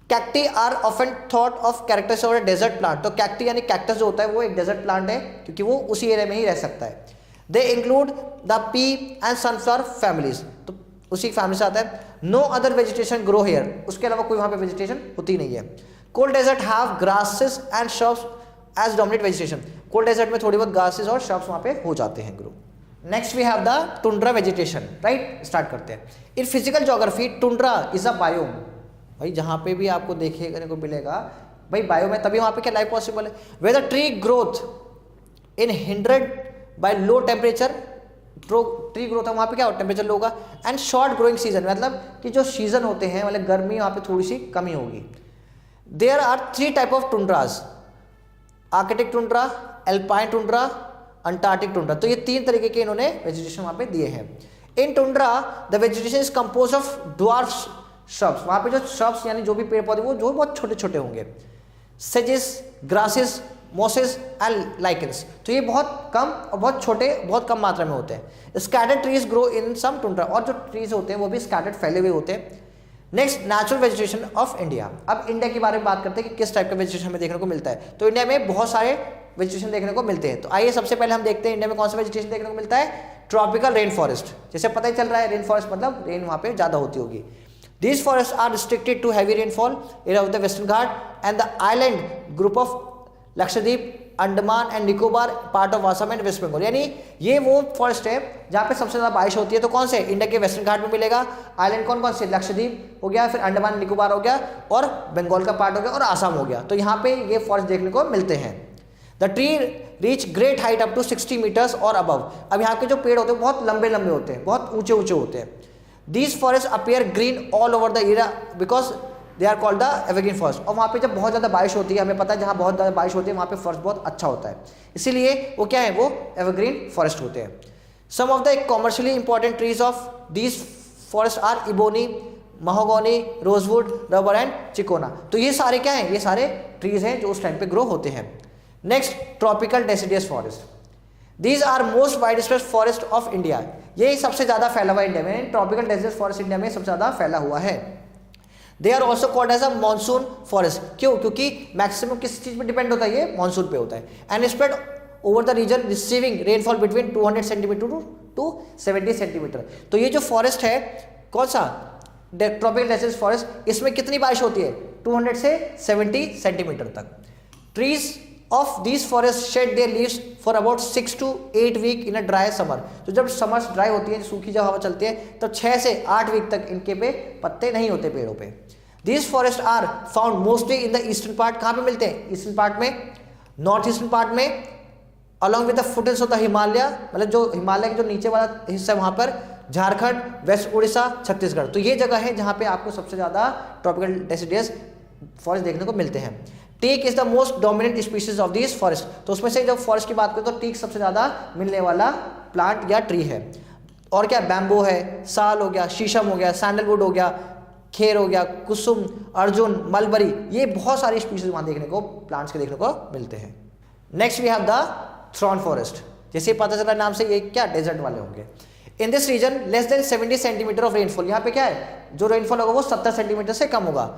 Cacti are often thought of characters of desert plant, तो कैक्टी यानी कैक्टस जो होता है वो एक डेजर्ट प्लांट है, क्योंकि वो उसी एरिया में ही रह सकता है। They include the pea and sunflower families, तो उसी फैमिली से आता है। No other vegetation grow here, उसके अलावा कोई वहाँ पे वेजिटेशन होती नहीं है। Cold desert have grasses and shrubs as dominate vegetation, cold desert में थोड़ी बहुत ग्रासेस और श्रब्स वहाँ पे हो जाते हैं grow. Next we have the tundra vegetation, right, start करते हैं। In physical geography tundra is a biome, भाई जहाँ पे भी आपको देखने को मिलेगा भाई बायोम है, तभी वहाँ पे क्या लाइफ पॉसिबल है। Where the tree growth in hindered by low temperature, tree growth है वहाँ पे क्या हो, टेम्परेचर लो होगा। एंड शॉर्ट ग्रोइंग सीजन, मतलब कि जो सीजन होते हैं मतलब गर्मी वहाँ पे थोड़ी सी कमी होगी। There are 3 type of tundras, Arctic tundra, alpine tundra, Antarctic tundra, तो ये 3 तरीके के इन्होंने वेजिटेशन वहाँ पे दिए हैं। In tundra the vegetation is compose of dwarf shrubs, वहां पे जो श्रब्स यानी जो भी पेड़ पौधे वो जो बहुत छोटे छोटे होंगे, sages, grasses, mosses and lichens, तो ये बहुत कम और बहुत छोटे, बहुत कम मात्रा में होते हैं। Scattered trees grow in some tundra, और जो ट्रीज होते हैं वो भी स्कैटर्ड फैले हुए होते हैं। Next, natural vegetation of India. अब इंडिया के बारे में बात करते हैं कि किस टाइप का वेजिटेशन हमें देखने को मिलता है। तो इंडिया में बहुत सारे वेजिटेशन देखने को मिलते हैं। तो आइए सबसे पहले हम देखते हैं इंडिया में कौन सा वेजिटेशन देखने को मिलता है। ट्रॉपिकल रेन फॉरेस्ट, जैसे पता ही चल रहा है रेन फॉरेस्ट मतलब रेन वहाँ पे ज़्यादा होती होगी। These forests are restricted to heavy rainfall area of the Western Ghat and the island group of Lakshadweep, Andaman and Nicobar, part of Assam and West Bengal. यानी ये वो फॉरेस्ट है जहाँ पे सबसे ज़्यादा बारिश होती है। तो कौन से? इंडिया के वेस्टर्न घाट में मिलेगा। आइलैंड कौन कौन से? लक्षद्वीप हो गया, फिर अंडमान निकोबार हो गया, और बंगाल का पार्ट हो गया, और आसाम हो गया। तो यहाँ पे ये फॉरेस्ट देखने को मिलते हैं। The tree reach great height up to 60 metres और अबव। अब यहाँ के जो पेड़ होते हैं बहुत लंबे लंबे होते हैं, बहुत ऊंचे ऊंचे होते हैं। These forests appear green all over the area because they are called the evergreen forest। और वहाँ पे जब बहुत ज़्यादा बारिश होती है, हमें पता है जहाँ बहुत ज़्यादा बारिश होती है वहाँ पे फॉरेस्ट बहुत अच्छा होता है, इसीलिए वो क्या है, वो एवरग्रीन फॉरेस्ट होते हैं। Some of the commercially important trees of these forest are ebony, mahogany, rosewood, rubber and cinchona. तो ये सारे क्या हैं? ये सारे ट्रीज हैं जो उस टाइम पे ग्रो होते हैं। Next, tropical deciduous forest. These are most widespread forest of India। ये सबसे ज़्यादा फैला हुआ इंडिया में, ट्रॉपिकल डेजर्ट फॉरेस्ट इंडिया में सबसे ज़्यादा फैला हुआ है। They are also called as a monsoon forest। क्यों? क्योंकि मैक्सिमम किस चीज़ पे डिपेंड होता है? ये मानसून पे होता है। And spread over the region receiving rainfall between 200 centimetre to 70 centimetre. तो ये जो फॉरेस्ट है, कौन सा? ट्रॉपिकल डेजर्ट फॉरेस्ट, इसमें कितनी बारिश होती है? 200 से 70 सेंटीमीटर तक। Trees of these forests shed their leaves for about 6 to 8 week in a dry summer। तो जब समर्स ड्राई होती है, सूखी जब हवा चलती है, तो 6 से 8 वीक तक इनके पे पत्ते नहीं होते पेड़ों पे। These forests are found mostly in the eastern part। कहाँ पे मिलते हैं? ईस्टर्न पार्ट में, नॉर्थ ईस्टर्न पार्ट में, along with the foothills of the Himalaya, मतलब जो हिमालय के जो नीचे वाला हिस्सा है वहाँ पर, झारखंड, वेस्ट उड़ीसा, छत्तीसगढ़। तो ये जगह है जहाँ पे आपको सबसे ज़्यादा ट्रॉपिकल डेसिडियस फॉरेस्ट देखने को मिलते हैं। Teak is the most dominant species of this forest. तो उसमें से जब फॉरेस्ट की बात करें तो टीक सबसे ज़्यादा मिलने वाला प्लांट या ट्री है। और क्या? बैम्बो है, साल हो गया, शीशम हो गया, सैंडलवुड हो गया, खेर हो गया, कुसुम, अर्जुन, मलबरी, ये बहुत सारी स्पीशीज वहाँ देखने को, प्लांट्स के देखने को मिलते हैं। Next we have the thorn forest. जैसे पता चला नाम से, ये क्या? डेजर्ट वाले होंगे। In this region less than 70 centimetre of rainfall. यहाँ पे क्या है? जो रेनफॉल होगा वो 70 सेंटीमीटर से कम होगा।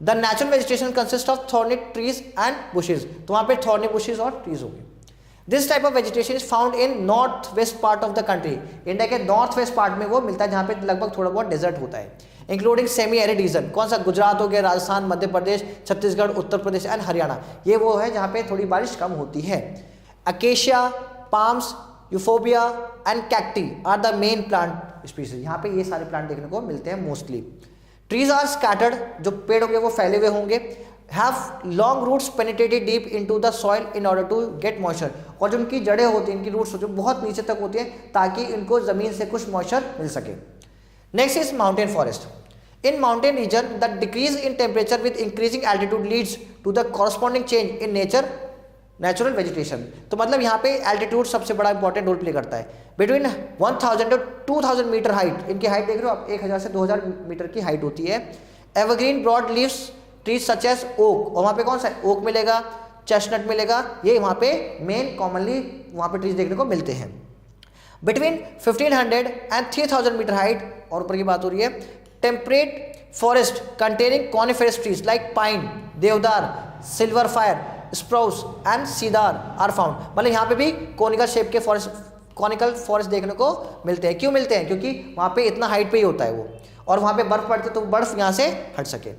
The natural vegetation consist of thorny trees and bushes. तो वहाँ पे थॉर्नी बुशेज और ट्रीज होंगे। This type of vegetation is found in north west part of the country. India के नॉर्थ वेस्ट पार्ट में वो मिलता है जहाँ पे लगभग थोड़ा बहुत डेजर्ट होता है, इंक्लूडिंग सेमी एरिड रीजन। कौन सा? गुजरात हो गया, राजस्थान, मध्य प्रदेश, छत्तीसगढ़, उत्तर प्रदेश एंड हरियाणा। ये वो है जहाँ पे थोड़ी बारिश कम होती है। अकेशिया, पाम्स, यूफोबिया and cacti are the main plant species. यहाँ पे ये सारे प्लांट देखने को मिलते हैं मोस्टली। ट्रीज आर स्कैटर्ड, जो पेड़ होंगे वो फैले हुए होंगे। Have long roots penetrated deep into the soil in order to get moisture. और जो उनकी जड़ें होती हैं, इनकी रूट्स जो बहुत नीचे तक होती हैं ताकि इनको जमीन से कुछ मॉइस्चर मिल सके। Next is mountain forest. In mountain region the decrease in temperature with increasing altitude leads to the corresponding change in natural vegetation. तो मतलब यहाँ पे एल्टीट्यूड सबसे बड़ा इंपॉर्टेंट रोल प्ले करता है। बिटवीन 1000 टू 2000 मीटर हाइट, इनकी हाइट देख रहे हो आप, 1000 से 2000 मीटर की हाइट होती है। Evergreen broad leaves trees such as oak, और वहाँ पे कौन सा? ओक मिलेगा, चेस्टनट मिलेगा, ये वहाँ पे मेन कॉमनली वहाँ पे ट्रीज देखने को मिलते हैं। बिटवीन 1500 एंड 3000 मीटर हाइट, और ऊपर की बात हो रही है। Temperate forest containing coniferous trees like pine, deodar, silver fir, spruce and cedar are found. मतलब यहाँ पे भी कोनिकल शेप के फॉरेस्ट, कॉनिकल फॉरेस्ट देखने को मिलते हैं। क्यों मिलते हैं? क्योंकि वहाँ पे इतना हाइट पे ही होता है वो, और वहाँ पे बर्फ पड़ती है तो बर्फ यहाँ से हट सके।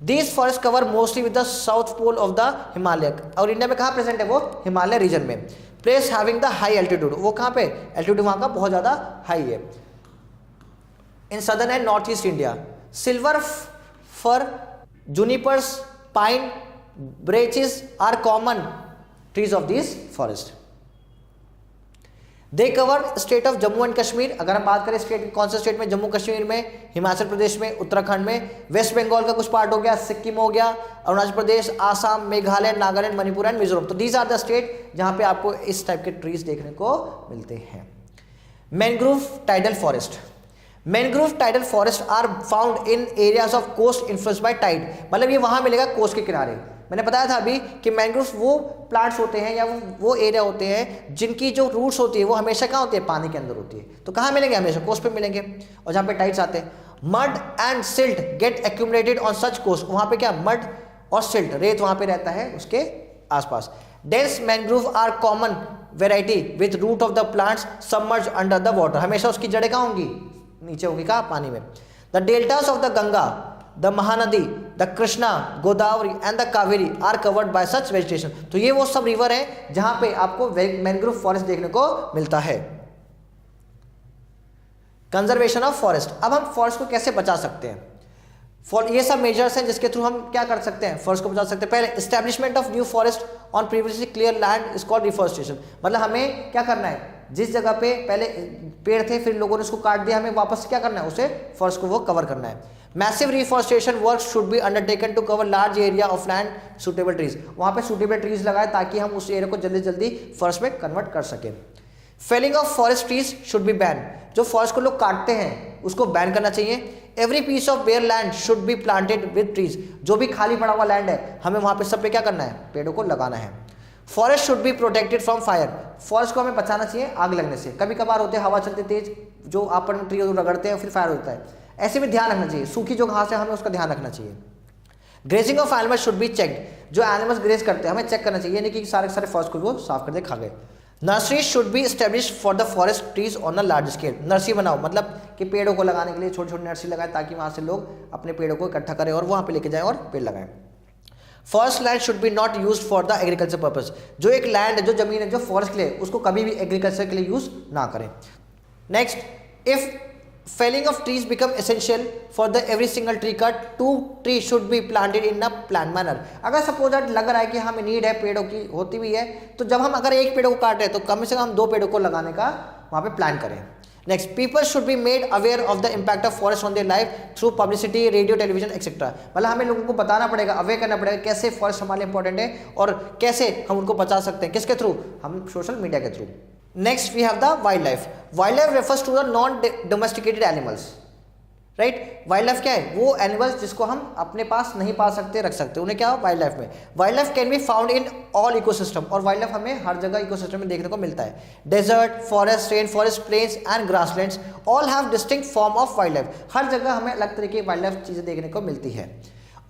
These forest cover mostly with the south pole of the Himalaya. और इंडिया में कहाँ प्रेजेंट है वो? हिमालय रीजन में। Place having the high altitude, वो कहाँ पे? एल्टीट्यूड वहाँ का बहुत ज़्यादा हाई है। In southern and north east India silver fir, junipers, pine, branches are common trees of these forest। They cover state of Jammu and Kashmir. अगर हम बात करें स्टेट, कौन सा स्टेट में? जम्मू कश्मीर में, हिमाचल प्रदेश में, उत्तराखंड में, वेस्ट बंगाल का कुछ पार्ट हो गया, सिक्किम हो गया, अरुणाचल प्रदेश, आसाम, मेघालय, नागालैंड, मणिपुर एंड मिजोरम। तो दीज आर द स्टेट जहाँ पे आपको इस टाइप के ट्रीज देखने को मिलते हैं। Mangrove tidal forest, mangrove tidal forest are found in areas of coast influenced by tide, मतलब ये वहां मिलेगा कोस्ट के किनारे। मैंने बताया था अभी कि मैनग्रोव वो प्लांट्स होते हैं या वो एरिया होते हैं जिनकी जो रूट्स होती है वो हमेशा कहाँ होती है, पानी के अंदर होती है। तो कहाँ मिलेंगे, हमेशा कोस्ट पे मिलेंगे, और जहाँ पे टाइड्स आते हैं। Mud and silt get accumulated on such coast, वहाँ पे क्या मड और सिल्ट, रेत वहाँ पे रहता है उसके आसपास। Dense mangrove are common variety with root of the plants submerge under the water, हमेशा उसकी जड़ें कहाँ होंगी, नीचे होगी, कहाँ, पानी में। The deltas of the Ganga, the Mahanadi, the Krishna, Godavari and the Kaveri are covered by such vegetation, तो ये वो सब रिवर है जहां पे आपको मैनग्रोव फॉरेस्ट देखने को मिलता है। कंजर्वेशन ऑफ फॉरेस्ट, अब हम फॉरेस्ट को कैसे बचा सकते हैं, ये सब मेजर्स हैं जिसके थ्रू हम क्या कर सकते हैं, फॉरेस्ट को बचा सकते हैं। पहले establishment of new forest on previously clear land is called reforestation, मतलब हमें क्या करना है, जिस जगह पे पहले पेड़ थे फिर लोगों ने उसको काट दिया, हमें वापस क्या करना है, उसे फॉरेस्ट को वो कवर करना है। Massive reforestation work should be undertaken to cover large area of land suitable trees, वहां पे सुटेबल ट्रीज लगाए ताकि हम उस एरिया को जल्दी जल्दी फॉरेस्ट में कन्वर्ट कर सकें। Felling of forest trees should be ban, जो फॉरेस्ट को लोग काटते हैं उसको बैन करना चाहिए। Every piece of bare land should be planted with trees, जो भी खाली पड़ा हुआ लैंड है हमें वहां पे सब पे क्या करना है, पेड़ों को लगाना है। Forest should be protected from fire, forest को हमें बचाना चाहिए आग लगने से, कभी कभार होते हैं हवा चलती तेज, जो अपन ट्री रगड़ते हैं फिर फायर होता है, ऐसे भी ध्यान रखना चाहिए। सूखी जो घास है हमें उसका ध्यान रखना चाहिए। Grazing of animals should be checked, जो एनिमल्स ग्रेज करते हैं हमें चेक करना चाहिए, नहीं कि सारे सारे फॉरेस्ट को वो साफ कर दे, खा गए। Nursery should be establish for the forest trees on a large scale, nursery बनाओ, मतलब कि पेड़ों को लगाने के लिए छोटी छोटी नर्सरी लगाएं ताकि वहां से लोग अपने पेड़ों को इकट्ठा करें और वहां पे लेके जाएं और पेड़ लगाएं। Forest land should B not use for the agriculture purpose, जो एक लैंड है, जो जमीन है, जो फॉरेस्ट के लिए, उसको कभी भी एग्रीकल्चर के लिए यूज ना करें। Next, if felling of trees become essential for the every single tree cut, 2 trees should be planted in a planned manner, अगर सपोज लग रहा है कि हमें नीड है पेड़ों की, होती भी है, तो जब हम अगर एक पेड़ को काट रहे हैं तो कम से कम 2 पेड़ों को लगाने का वहां पे प्लान करें। Next, people should be made aware of the impact of forest on their life through publicity, radio, television etcetera, मतलब हमें लोगों को बताना पड़ेगा, अवेयर करना पड़ेगा कैसे फॉरेस्ट हमारे लिए इंपॉर्टेंट है और कैसे हम उनको बचा सकते हैं, किसके थ्रू, हम सोशल मीडिया के through. Next we have the wild life, wild life refers to the non domesticated animals, right. Wild life क्या है, वो एनिमल्स जिसको हम अपने पास नहीं पाल सकते, रख सकते, उन्हें क्या वाइल्ड लाइफ में। Wildlife can be found in all ecosystem, और वाइल्ड लाइफ हमें हर जगह इकोसिस्टम में देखने को मिलता है। Desert, forest, rainforest, plains and grasslands all have distinct form of wild life, हर जगह हमें अलग तरीके की वाइल्ड लाइफ चीजें देखने को मिलती है।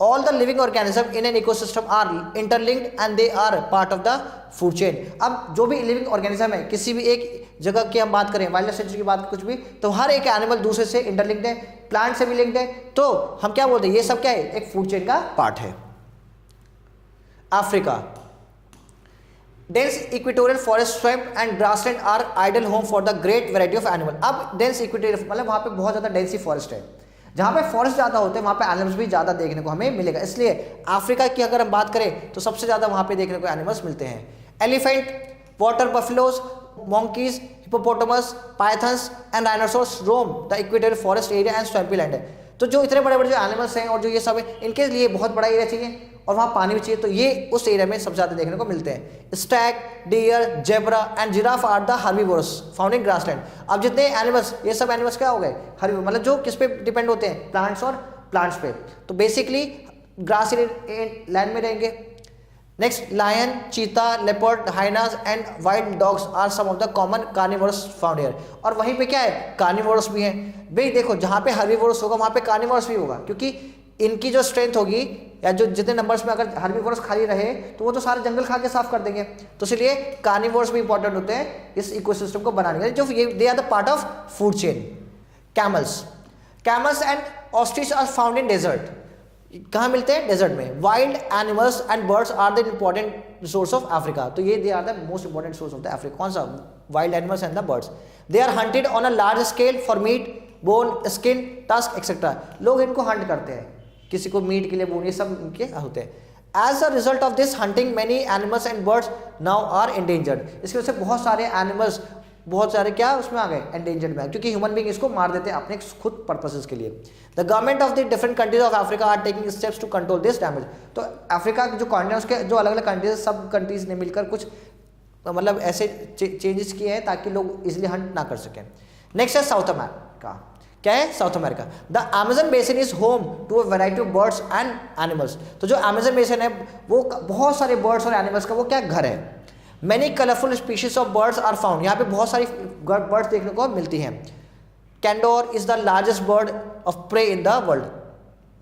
All the living organisms in an ecosystem are interlinked and they are part of the food chain. अब जो भी लिविंग ऑर्गेनिज्म है, किसी भी एक जगह की हम बात करें, वाइल्ड लाइफ सेंचुरी की बात कुछ भी, तो हर एक एनिमल दूसरे से इंटरलिंक्ड है, प्लांट से भी लिंक्ड है, तो हम क्या बोलते हैं, ये सब क्या है, एक फूड चेन का पार्ट है। Africa, dense equatorial forest, swamp and grassland are idle home for the great variety of animal. अब डेंस इक्वेटोरियल मतलब वहां पे बहुत ज्यादा डेंसी फॉरेस्ट है, जहां पे फॉरेस्ट ज्यादा होते हैं वहां पे एनिमल्स भी ज्यादा देखने को हमें मिलेगा, इसलिए अफ्रीका की अगर हम बात करें तो सबसे ज्यादा वहां पे देखने को एनिमल्स मिलते हैं। Elephant, water buffaloes, monkeys, hippopotamus, pythons and rhinoceros roam the equatorial forest area and swampy land है। तो जो इतने बड़े बड़े जो एनिमल्स हैं और जो ये सब है, इनके लिए बहुत बड़ा एरिया चाहिए और वहाँ पानी भी चाहिए, तो ये उस एरिया में सबसे ज़्यादा देखने को मिलते हैं। Stag, deer, zebra and giraffe are the herbivores found in grassland. अब जितने एनिमल्स, ये सब एनिमल्स क्या हो गए, हर्बीवोर, मतलब जो किस पे डिपेंड होते हैं, प्लांट्स और प्लांट्स पे, तो बेसिकली ग्रास लैंड में रहेंगे। Next, lion, cheetah, leopard, hyenas and wild dogs are some of the common carnivores found here. और वहीं पे क्या है, कार्निवोरस भी हैं। भाई देखो, जहाँ पे हर्बीवोरस होगा वहाँ पे कार्निवोरस भी होगा, क्योंकि इनकी जो स्ट्रेंथ होगी या जो जितने नंबर्स में अगर हर्बीवोरस खाली रहे तो वो तो सारे जंगल खा के साफ कर देंगे, तो इसलिए कार्निवोरस भी इंपॉर्टेंट होते हैं इस इकोसिस्टम को बनाने के लिए, जो ये they are the part of food chain. Camels and ostrich are found in desert. कहाँ मिलते हैं, डेजर्ट में। Wild animals and birds are the important resource of Africa. तो ये they are the most important source of the Africa. कौन सा, wild animals and the birds. They are hunted on a large scale for meat, bone, skin, tusk etcetera. लोग इनको हंट करते हैं, किसी को मीट के लिए, बोन, ये सब इनके होते हैं। As a result of this hunting many animals and birds now are endangered. इसकी वजह से बहुत सारे एनिमल्स, बहुत सारे क्या उसमें आ गए, एंडेंजर्ड में, क्योंकि ह्यूमन बींग इसको मार देते हैं अपने खुद पर्पसेस के लिए। The government of the different countries of Africa are taking steps to control this damage. तो अफ्रीका के जो कॉन्टिनेंट, उसके जो अलग अलग कंट्रीज, सब कंट्रीज ने मिलकर कुछ मतलब ऐसे चेंजेस किए हैं ताकि लोग इजिली हंट ना कर सकें। नेक्स्ट है साउथ अमेरिका। क्या है? South America. The Amazon basin is home to a variety of birds and animals. तो जो अमेजन बेसिन है वो बहुत सारे बर्ड्स और एनिमल्स का वो क्या घर है। Many colourful species of birds are found, यहाँ पे बहुत सारी बर्ड्स देखने को मिलती हैं। Condor is the largest bird of prey in the world.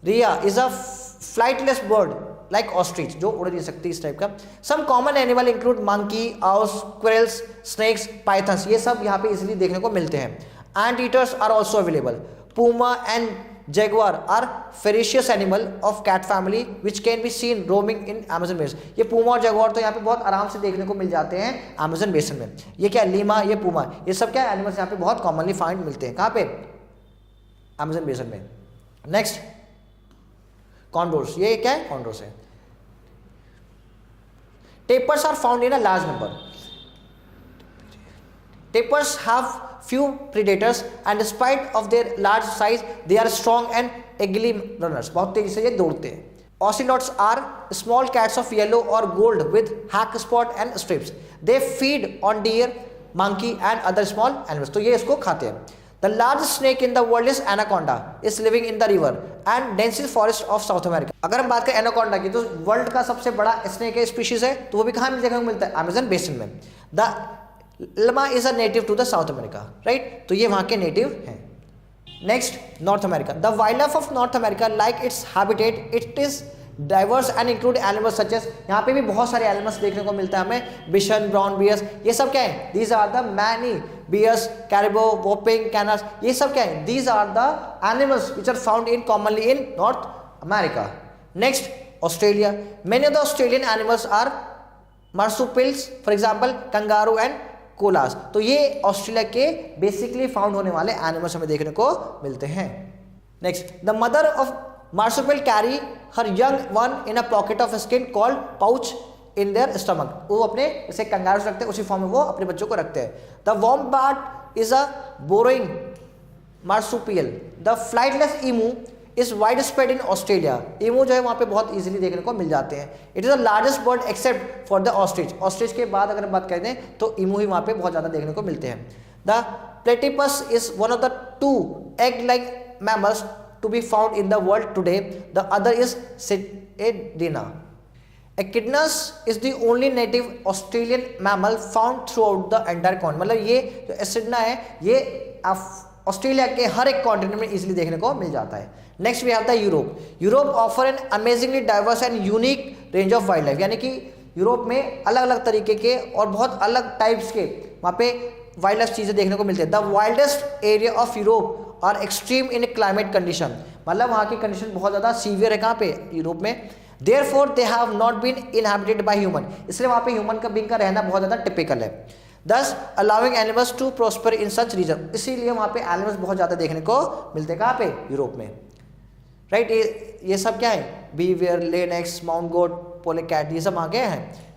Rhea is a flightless bird like ostrich, जो उड़ नहीं सकती, इस टाइप का। Some common animal include monkey, owls, squirrels, snakes, pythons, ये सब यहाँ पे इजिली देखने को मिलते हैं। Anteaters are also available. Puma and Jaguar are ferocious animal of cat family which can be seen roaming in Amazon basin. ये पूमा और जैगुआर तो यहाँ पे बहुत आराम से देखने को मिल जाते हैं अमेजन बेसिन में। ये क्या? लीमा, ये पूमा, ये सब क्या एनिमल्स यहाँ पे बहुत कॉमनली फाइंड मिलते हैं। कहाँ पे? अमेजन बेसिन में। नेक्स्ट कॉन्डोर्स, ये क्या है? कॉन्डोर्स है। Tapirs are found in a large number. Tapirs have few predators and despite of their large size they are strong and agile runners, बहुत तेजी से ये दौड़ते हैं। Ocelots are small cats of yellow or gold with hack spot and strips. They feed on deer, monkey and other small animals, तो ये इसको खाते हैं। The largest snake in the world is anaconda, is living in the river and densest forest of South America. अगर हम बात करें एनाकोंडा की तो वर्ल्ड का सबसे बड़ा स्नेक है, स्पीशीज है, तो वो भी कहाँ देखने को मिलता है? अमेजन बेसिन में। The llama is a native to the south America, right, तो ये वहाँ के नेटिव हैं। Next north America. The wild life of north America like its habitat it is diverse and include animals such as, यहाँ पे भी बहुत सारे एनिमल्स देखने को मिलता है हमें। बिशन, ब्राउन बियर्स, ये सब क्या है? These are the many bears, caribou, whooping, cranes, ये सब क्या है? These are the animals which are found in commonly in North America. Next Australia. Many of the Australian animals are marsupials, for example kangaroo and koalas, तो ये ऑस्ट्रेलिया के बेसिकली फाउंड होने वाले एनिमल्स हमें देखने को मिलते हैं। Next, the mother of marsupial carry her young one in a pocket of skin called pouch in their stomach, वो अपने जैसे कंगारू रखते हैं उसी फॉर्म में वो अपने बच्चों को रखते हैं। The wombat is a burrowing marsupial. The flightless emu is widespread in Australia. Emu जो है वहाँ पे बहुत इजीली देखने को मिल जाते हैं। It is the largest bird except for the ostrich. Ostrich के बाद अगर बात करते हैं तो ईमू ही वहाँ पे बहुत ज़्यादा देखने को मिलते हैं। The platypus is one of the 2 egg like mammals to be found in the world today. The other is Sitedina. Echidnas is the only native Australian mammal found throughout the entire continent. मतलब ये जो एसिडना है ये ऑस्ट्रेलिया के हर एक कॉन्टिनेंट में इजीली देखने को मिल जाता है। Next we have the Europe. Europe offer an amazingly diverse and unique range of wild life, यानी कि यूरोप में अलग अलग तरीके के और बहुत अलग टाइप्स के वहाँ पे वाइल्ड लाइफ चीज़ें देखने को मिलती है। The wildest area of Europe are extreme in climate condition, मतलब वहाँ की कंडीशन बहुत ज़्यादा सीवियर है। कहाँ पे? यूरोप में। Therefore they have not been inhabited by human, इसलिए वहाँ पे ह्यूमन का बीइंग का रहना बहुत ज़्यादा टिपिकल है। Thus allowing animals to prosper in such region, इसीलिए वहाँ पे एनिमल्स बहुत ज़्यादा देखने को मिलते हैं। कहाँ पे? यूरोप में, राइट। ये सब क्या है? बीवियर, लेनेक्स, माउंट गोट, पोलेकैट, ये सब वहाँ के हैं।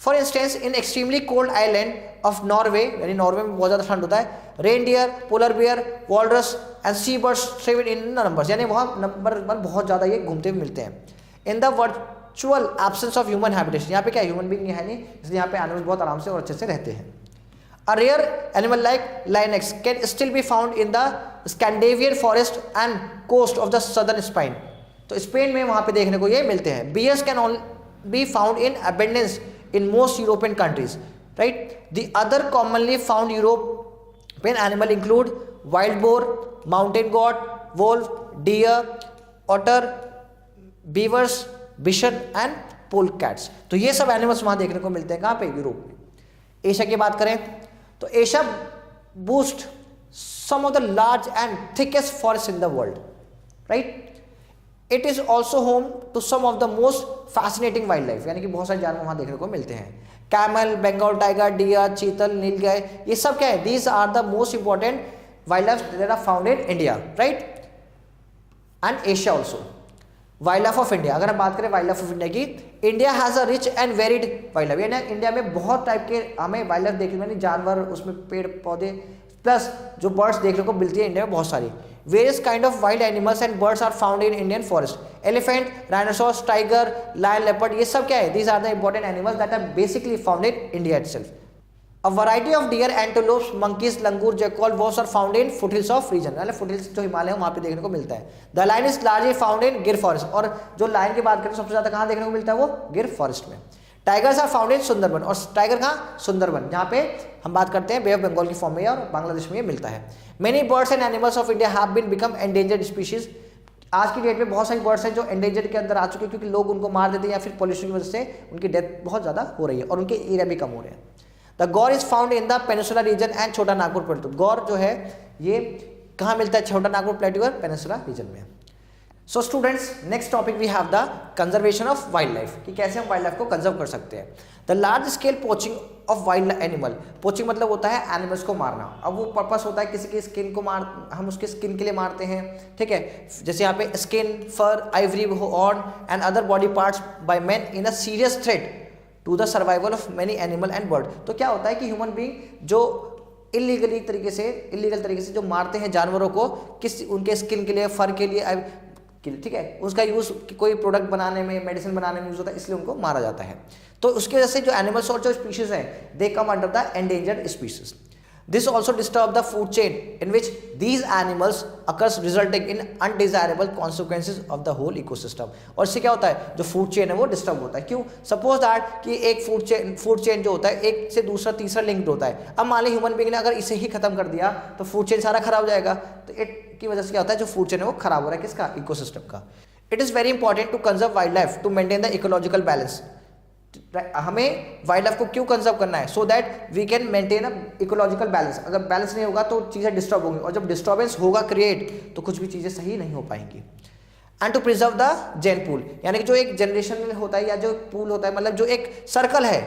For instance in extremely cold island of Norway, यानी नॉर्वे में बहुत ज़्यादा ठंड होता है, reindeer, polar bear, walrus and sea birds thrive in numbers, यानी वहाँ नंबर बहुत ज़्यादा ये घूमते हुए मिलते हैं। In the virtual absence of human habitation, यहाँ पे क्या ह्यूमन बीइंग है नहीं, इसलिए यहाँ पे एनिमल्स बहुत आराम से और अच्छे से रहते हैं। A rare animal like lynx can still be found in the Scandinavian forest and coast of the southern Spain, तो स्पेन में वहाँ पे देखने को ये मिलते हैं। Bears can all be found in abundance in most European countries, right? The other commonly found European animal include wild boar, mountain goat, wolf, deer, otter, beavers, bichon and polecats, तो ये सब एनिमल्स वहाँ देखने को मिलते हैं। कहाँ पे? यूरोप में। एशिया की बात करें तो Asia boost some of the large and thickest forests in the world, right? It is also home to some of the most fascinating wildlife, यानी कि बहुत सारे जानवर वहाँ देखने को मिलते हैं। कैमल, बंगाल टाइगर, डियर, चीतल, नीलगाय, ये सब क्या है? These are the most important wildlife that are found in India, right? And Asia also. Wild life of India, अगर हम बात करें वाइल्ड लाइफ ऑफ इंडिया की, India has a rich and varied wild life, यानी इंडिया में बहुत टाइप के हमें वाइल्ड लाइफ देखने को, जानवर, उसमें पेड़ पौधे प्लस जो बर्ड्स देखने को मिलती है इंडिया में बहुत सारी। Various kind of wild animals and birds are found in Indian forest. Elephant, rhinoceros, tiger, lion, leopard, ये सब क्या है? These are the important animals that are basically found in India itself. A variety of deer, antelopes, monkeys, langur, jackal, wolves are found in foothills of region. मतलब foothills जो हिमालय है वहाँ पे देखने को मिलता है. The lion is largely found in गिर forest. और जो लायन की बात करें सबसे ज़्यादा कहाँ देखने को मिलता है वो गिर फॉरेस्ट में. Tigers are found in Sundarban. और टाइगर कहाँ? सुंदरबन, जहाँ पे हम बात करते हैं बे ऑफ बंगाल की फॉर्म में और बांग्लादेश में ये मिलता है. Many birds and animals of India have been become endangered species. आज की डेट में बहुत सारी बर्ड्स हैं जो एंडेंजर्ड के अंदर आ चुके हैं क्योंकि लोग उनको मार देते हैं या फिर पॉल्यूशन की वजह से उनकी डेथ बहुत ज़्यादा हो रही है और उनके एरिया भी कम हो रहे हैं. The gaur is found in the peninsula region and Chota Nagpur प्लेटू. गौर जो है ये कहाँ मिलता है? छोटा नागपुर प्लेटू और पेनिसुला रीजन में. So students, next topic we have the conservation of wild life, कि कैसे हम वाइल्ड लाइफ को कंजर्व कर सकते हैं. The large scale poaching of wild animal. Poaching मतलब होता है एनिमल्स को मारना. अब वो पर्पस होता है किसी की स्किन को हम उसके स्किन के लिए मारते हैं, ठीक है. जैसे यहाँ पे skin, fur, ivory, horn and other body parts by man in a serious threat to the survival of many animal and bird. तो क्या होता है कि ह्यूमन बीइंग जो इलीगल तरीके से जो मारते हैं जानवरों को उनके स्किन के लिए, फर के लिए, ठीक है, उसका यूज कोई प्रोडक्ट बनाने में, मेडिसिन बनाने में यूज होता है, इसलिए उनको मारा जाता है. तो उसकी वजह से जो एनिमल्स और जो स्पीशीज हैं they come under the endangered species. This also disturb the food chain in which these animals occurs, resulting in undesirable consequences of the whole ecosystem. और इससे क्या होता है? जो फूड चेन है वो डिस्टर्ब होता है. क्यों? सपोज दैट कि एक फूड चेन जो होता है एक से दूसरा तीसरा लिंक्ड होता है. अब मान ली ह्यूमन बीइंग ने अगर इसे ही खत्म कर दिया तो फूड चेन सारा खराब हो जाएगा. तो इट की वजह से क्या होता है? जो फूड चेन है वो खराब हो रहा है. किसका? इकोसिस्टम का. It is very important to conserve wild life to maintain the ecological balance. हमें वाइल्ड लाइफ को क्यों कंजर्व करना है? So that we can maintain a ecological balance. अगर बैलेंस नहीं होगा तो चीज़ें डिस्टर्ब होंगी और जब डिस्टर्बेंस होगा क्रिएट तो कुछ भी चीज़ें सही नहीं हो पाएंगी. And to preserve the gene pool, यानी कि जो एक जनरेशन में होता है या जो पूल होता है, मतलब जो एक सर्कल है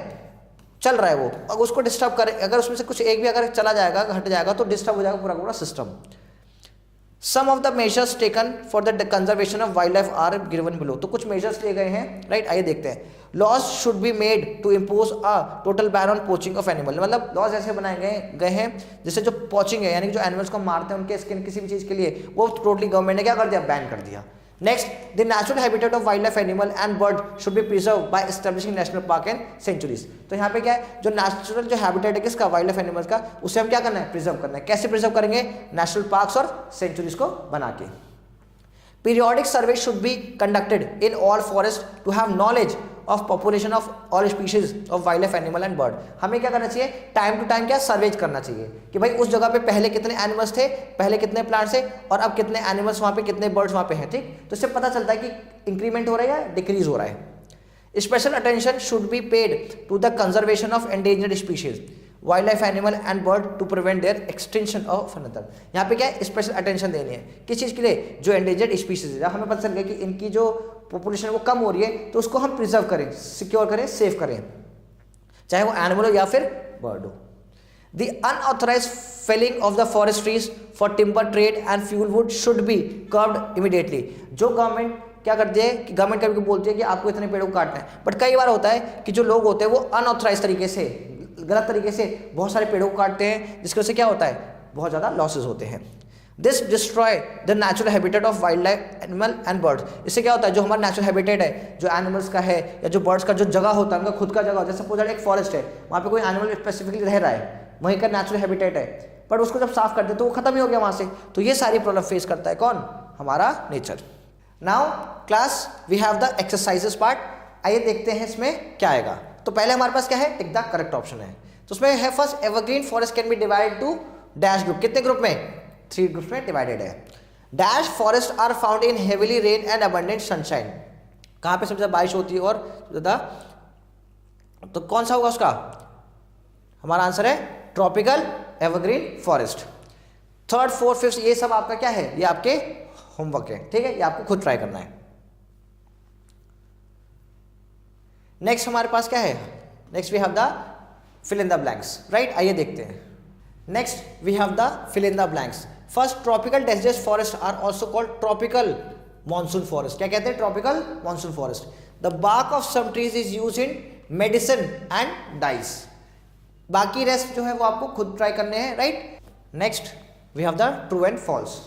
चल रहा है वो, अगर उसको डिस्टर्ब करे, अगर उसमें से कुछ एक भी अगर चला जाएगा, हट जाएगा तो डिस्टर्ब हो जाएगा पूरा पूरा system. Some of the measures taken for the conservation of wildlife are given below. तो कुछ measures लिए गए हैं, राइट. आइए देखते हैं. Laws should be made to impose a total ban on poaching of animal. मतलब laws ऐसे बनाए गए हैं जिससे जो poaching है यानी कि जो animals को मारते हैं उनके स्किन किसी भी चीज़ के लिए वो टोटली गवर्नमेंट ने क्या कर दिया? बैन कर दिया. Next, the natural habitat of wildlife animal and bird should be preserved by establishing national park and sanctuaries. तो यहाँ पे क्या है? जो नेचुरल जो हैबिटेट है किसका? वाइल्ड लाइफ एनिमल्स का, उसे हम क्या करना है? प्रिजर्व करना है. कैसे प्रिजर्व करेंगे? नेशनल पार्क्स और सेंचुरीज को बना के. Periodic survey should be conducted in all forests to have knowledge of population of all species of wildlife animal and bird. हमें क्या करना चाहिए? टाइम टू टाइम क्या सर्वेज करना चाहिए कि भाई उस जगह पे पहले कितने एनिमल्स थे, पहले कितने प्लांट्स थे और अब कितने एनिमल्स वहाँ पे, कितने बर्ड्स वहाँ पे हैं. ठीक, तो इससे पता चलता है कि इंक्रीमेंट हो रहा है या डिक्रीज हो रहा है. Special attention should be paid to the conservation of endangered species wild life animal and bird to prevent their extension of another. यहाँ पे क्या है? स्पेशल अटेंशन देनी है. किस चीज़ के लिए? जो एंडेंजर्ड स्पीशीज है. हमें पता चल गया कि इनकी जो पॉपुलेशन वो कम हो रही है तो उसको हम प्रिजर्व करें, सिक्योर करें, सेव करें, चाहे वो एनिमल हो या फिर बर्ड हो. The unauthorised felling of the forest trees for timber trade and fuel wood should be curbed immediately. जो गवर्नमेंट क्या करती है कि गवर्नमेंट कभी बोलती है कि आपको इतने पेड़ों को काटना है, बट कई बार होता है कि जो लोग होते हैं वो अनऑथराइज तरीके से, गलत तरीके से बहुत सारे पेड़ों को काटते हैं, जिसकी वजह से क्या होता है? बहुत ज़्यादा लॉसेज होते हैं. This destroy the natural habitat of wild life animal and birds. इससे क्या होता है? जो हमारा नेचुरल हैबिटेट है, जो एनिमल्स का है या जो बर्ड्स का जो जगह होता है, उनका खुद का जगह होता है. सपोज एक फॉरेस्ट है, वहाँ पे कोई एनिमल स्पेसिफिकली रह रहा है, वहीं का नेचुरल हैबिटेट है, पर उसको जब साफ कर दे तो वो खत्म ही हो गया वहाँ से. तो ये सारी प्रॉब्लम फेस करता है कौन? हमारा nature. Now class we have the exercises part. आइए देखते हैं इसमें क्या आएगा. तो पहले हमारे पास क्या है? टिक द करेक्ट ऑप्शन है. तो उसमें है first, evergreen forest can be divided to dash group. कितने ग्रुप में? 3 ग्रुप्स में डिवाइडेड है. Dash forest are found in heavily rain and abundant sunshine. कहाँ पे सबसे ज्यादा बारिश होती है और ज्यादा, तो कौन सा होगा उसका? हमारा आंसर है tropical evergreen forest. 3rd, 4th, 5th ये सब आपका क्या है? ये आपके होमवर्क है. ठीक है, ये आपको खुद ट्राई करना है. नेक्स्ट हमारे पास क्या है? Next we have the fill in the blanks, right? आइए देखते हैं. Next we have the fill in the blanks. First, tropical deciduous forests are also called tropical monsoon forest. क्या कहते हैं? tropical monsoon forest. The bark of some trees is used in medicine and dyes. बाकी रेस्ट जो है वो आपको खुद ट्राई करने हैं, right? Next we have the true and false.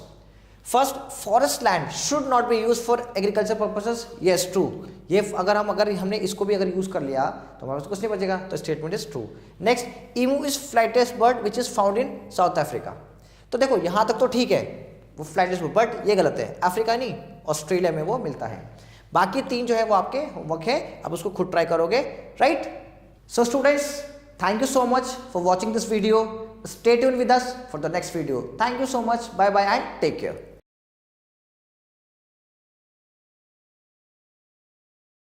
First, forest land should not be use for agriculture purposes, yes true. ये अगर हमने इसको भी अगर यूज कर लिया तो हमारे पास कुछ नहीं बचेगा, तो statement is true. Next, emu is flightless bird which is found in South Africa. तो देखो यहां तक तो ठीक है, वो फ्लाइटेस्ट बट ये गलत है, अफ्रीका नहीं ऑस्ट्रेलिया में वो मिलता है। बाकी 3 जो है वो आपके होमवर्क है, अब उसको खुद ट्राई करोगे, right. So students, thank you so much for watching this video. Stay tuned with us for the next video. Thank you so much. Bye bye and take care.